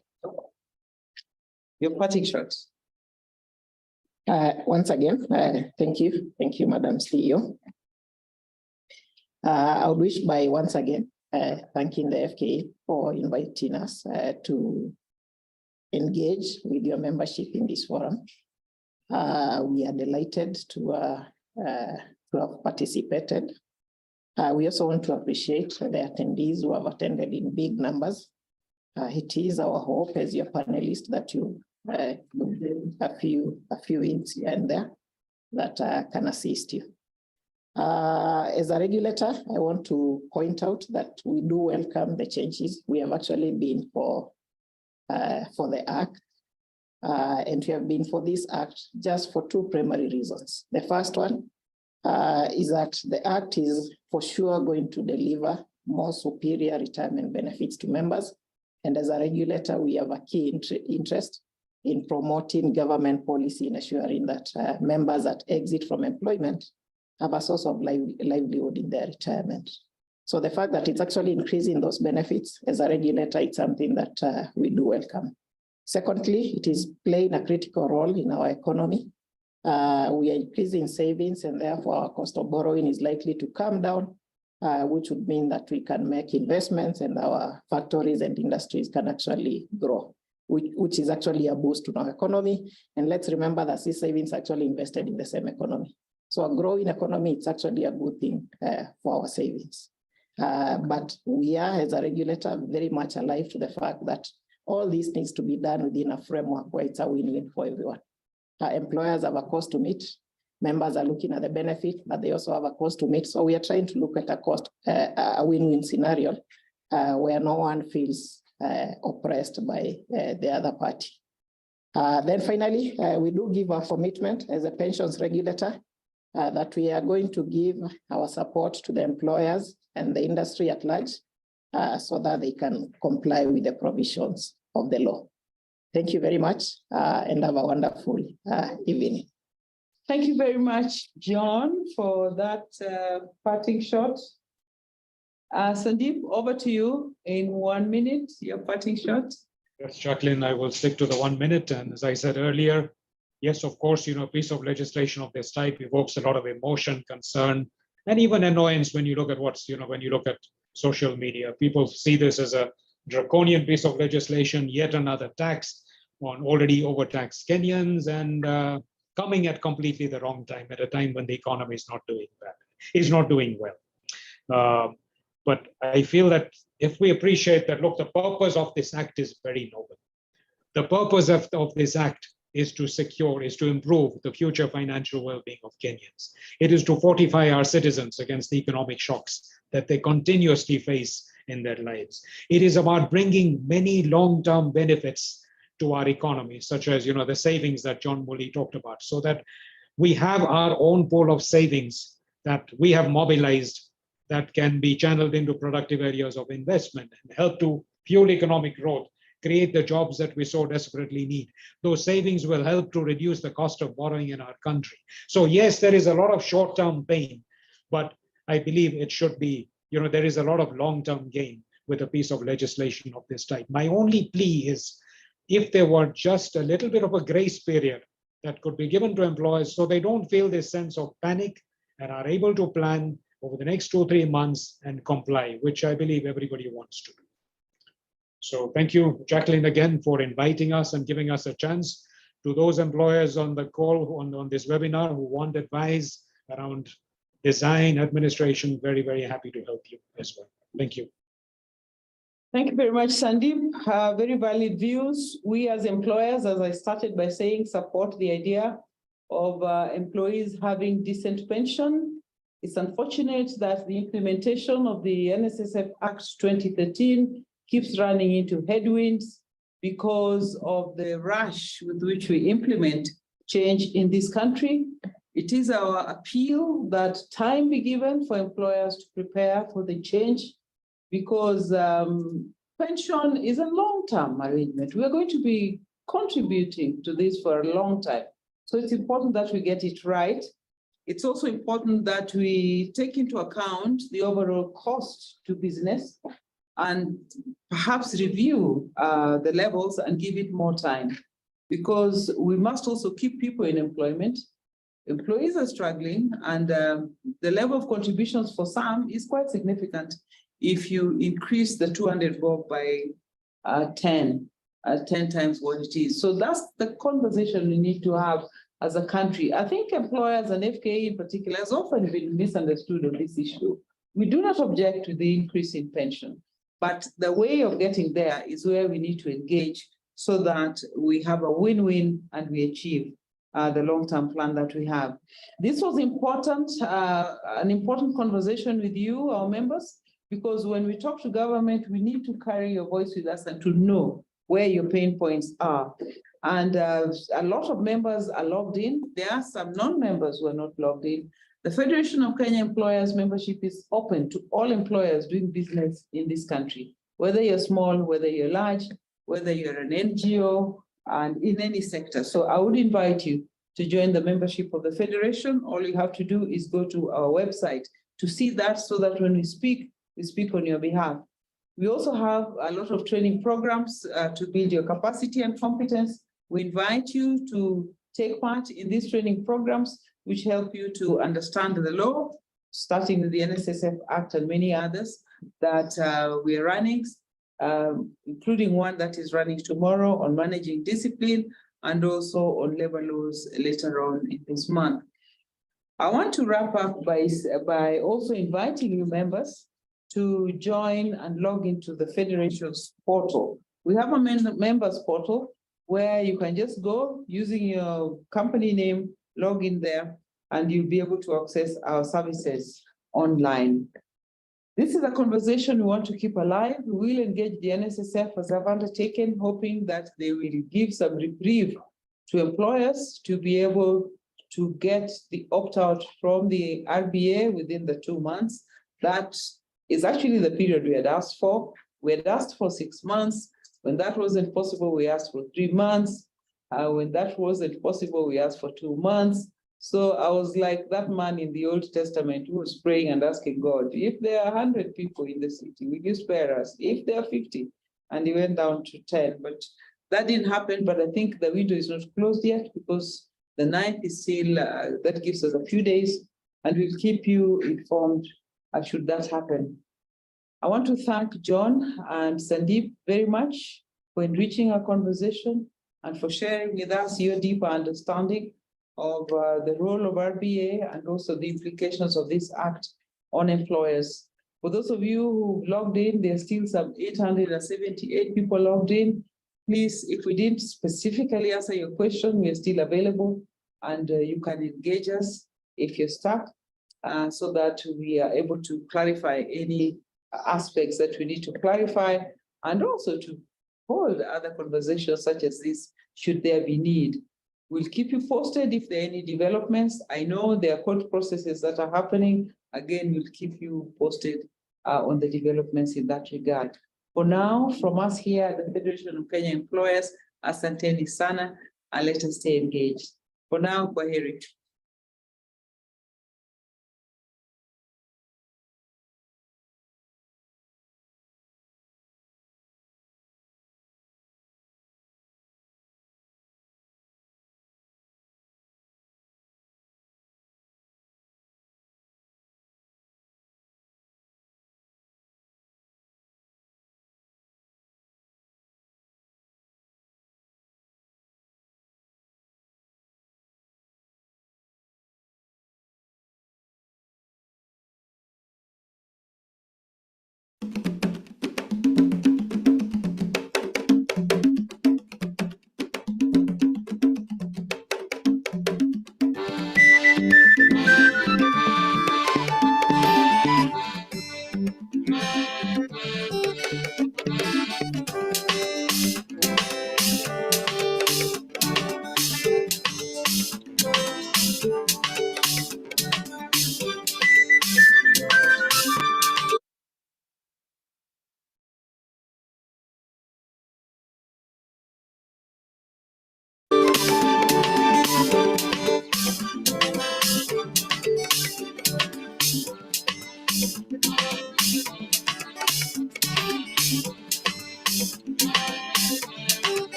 Your parting shot. Once again, thank you, Madam CEO. I would wish by once again thanking the FKA for inviting us to engage with your membership in this forum. We are delighted to have participated. We also want to appreciate the attendees who have attended in big numbers. It is our hope as your panelists that you a few hints here and there that can assist you. As a regulator, I want to point out that we do welcome the changes. We have actually been for the Act, and we have been for this Act just for two primary reasons. The first one is that the Act is for sure going to deliver more superior retirement benefits to members. And as a regulator, we have a key interest in promoting government policy in assuring that members that exit from employment have a source of livelihood in their retirement. So the fact that it's actually increasing those benefits as a regulator, it's something that we do welcome. Secondly, it is playing a critical role in our economy. We are increasing savings, and therefore our cost of borrowing is likely to come down, which would mean that we can make investments and our factories and industries can actually grow, which is actually a boost to our economy. And let's remember that these savings actually invested in the same economy. So a growing economy, it's actually a good thing for our savings. But we are, as a regulator, very much alive to the fact that all this needs to be done within a framework where it's a win-win for everyone. Employers have a cost to meet. Members are looking at the benefit, but they also have a cost to meet. So we are trying to look at a win-win scenario where no one feels oppressed by the other party. Then finally, we do give our commitment as a pensions regulator that we are going to give our support to the employers and the industry at large so that they can comply with the provisions of the law. Thank you very much and have a wonderful evening. Thank you very much, John, for that parting shot. Sandeep, over to you in 1 minute, your parting shot. Yes, Jacqueline, I will stick to the 1 minute. And as I said earlier, yes, of course, a piece of legislation of this type evokes a lot of emotion, concern, and even annoyance when you look at when you look at social media. People see this as a draconian piece of legislation, yet another tax on already overtaxed Kenyans, and coming at completely the wrong time, at a time when the economy is not doing well. But I feel that if we appreciate that, look, the purpose of this act is very noble. The purpose of this act is to improve the future financial well-being of Kenyans. It is to fortify our citizens against the economic shocks that they continuously face in their lives. It is about bringing many long-term benefits to our economy, such as the savings that John Woolley talked about, so that we have our own pool of savings that we have mobilized that can be channeled into productive areas of investment and help to fuel economic growth create the jobs that we so desperately need. Those savings will help to reduce the cost of borrowing in our country. So yes, there is a lot of short-term pain, but I believe it should be, there is a lot of long-term gain with a piece of legislation of this type. My only plea is if there were just a little bit of a grace period that could be given to employers so they don't feel this sense of panic and are able to plan over the next 2-3 months and comply, which I believe everybody wants to do. So thank you, Jacqueline, again for inviting us and giving us a chance. To those employers on the call on this webinar who want advice around design, administration, very, very happy to help you as well. Thank you. Thank you very much, Sandeep. Very valid views. We as employers, as I started by saying, support the idea of employees having decent pension. It's unfortunate that the implementation of the Nssf Act 2013 keeps running into headwinds because of the rush with which we implement change in this country. It is our appeal that time be given for employers to prepare for the change, because pension is a long-term arrangement. We are going to be contributing to this for a long time. So it's important that we get it right. It's also important that we take into account the overall cost to business and perhaps review the levels and give it more time, because we must also keep people in employment. Employees are struggling, and the level of contributions for some is quite significant. If you increase the 200 bob by 10 times what it is. So that's the conversation we need to have as a country. I think employers and FKA in particular has often been misunderstood on this issue. We do not object to the increase in pension, but the way of getting there is where we need to engage so that we have a win-win and we achieve the long-term plan that we have. This was important, an important conversation with you, our members, because when we talk to government, we need to carry your voice with us and to know where your pain points are. And a lot of members are logged in. There are some non-members who are not logged in. The Federation of Kenya Employers membership is open to all employers doing business in this country, whether you're small, whether you're large, whether you're an NGO, and in any sector. So I would invite you to join the membership of the Federation. All you have to do is go to our website to see that, so that when we speak on your behalf. We also have a lot of training programs to build your capacity and competence. We invite you to take part in these training programs, which help you to understand the law, starting with the Nssf Act and many others that we are running, including one that is running tomorrow on managing discipline, and also on labor laws later on in this month. I want to wrap up by also inviting you members to join and log into the Federation's portal. We have a members portal where you can just go using your company name, log in there, and you'll be able to access our services online. This is a conversation we want to keep alive. We will engage the Nssf as I've undertaken, hoping that they will give some reprieve to employers to be able to get the opt-out from the RBA within the 2 months. That is actually the period we had asked for. We had asked for 6 months. When that wasn't possible, we asked for 3 months. When that wasn't possible, we asked for 2 months. So I was like that man in the Old Testament who was praying and asking God, if there are 100 people in the city, will you spare us? If there are 50, and he went down to 10, but that didn't happen. But I think the window is not closed yet, because the 9th is still, that gives us a few days, and we'll keep you informed should that happen. I want to thank John and Sandeep very much for enriching our conversation and for sharing with us your deeper understanding of the role of RBA and also the implications of this act on employers. For those of you who logged in, there's still some 878 people logged in. Please, if we didn't specifically answer your question, we're still available, and you can engage us if you're stuck, so that we are able to clarify any aspects that we need to clarify, and also to hold other conversations such as this, should there be need. We'll keep you posted if there are any developments. I know there are court processes that are happening. Again, we'll keep you posted on the developments in that regard. For now, from us here at the Federation of Kenya Employers, asanteni sana, and let us stay engaged. For now, kwaheri.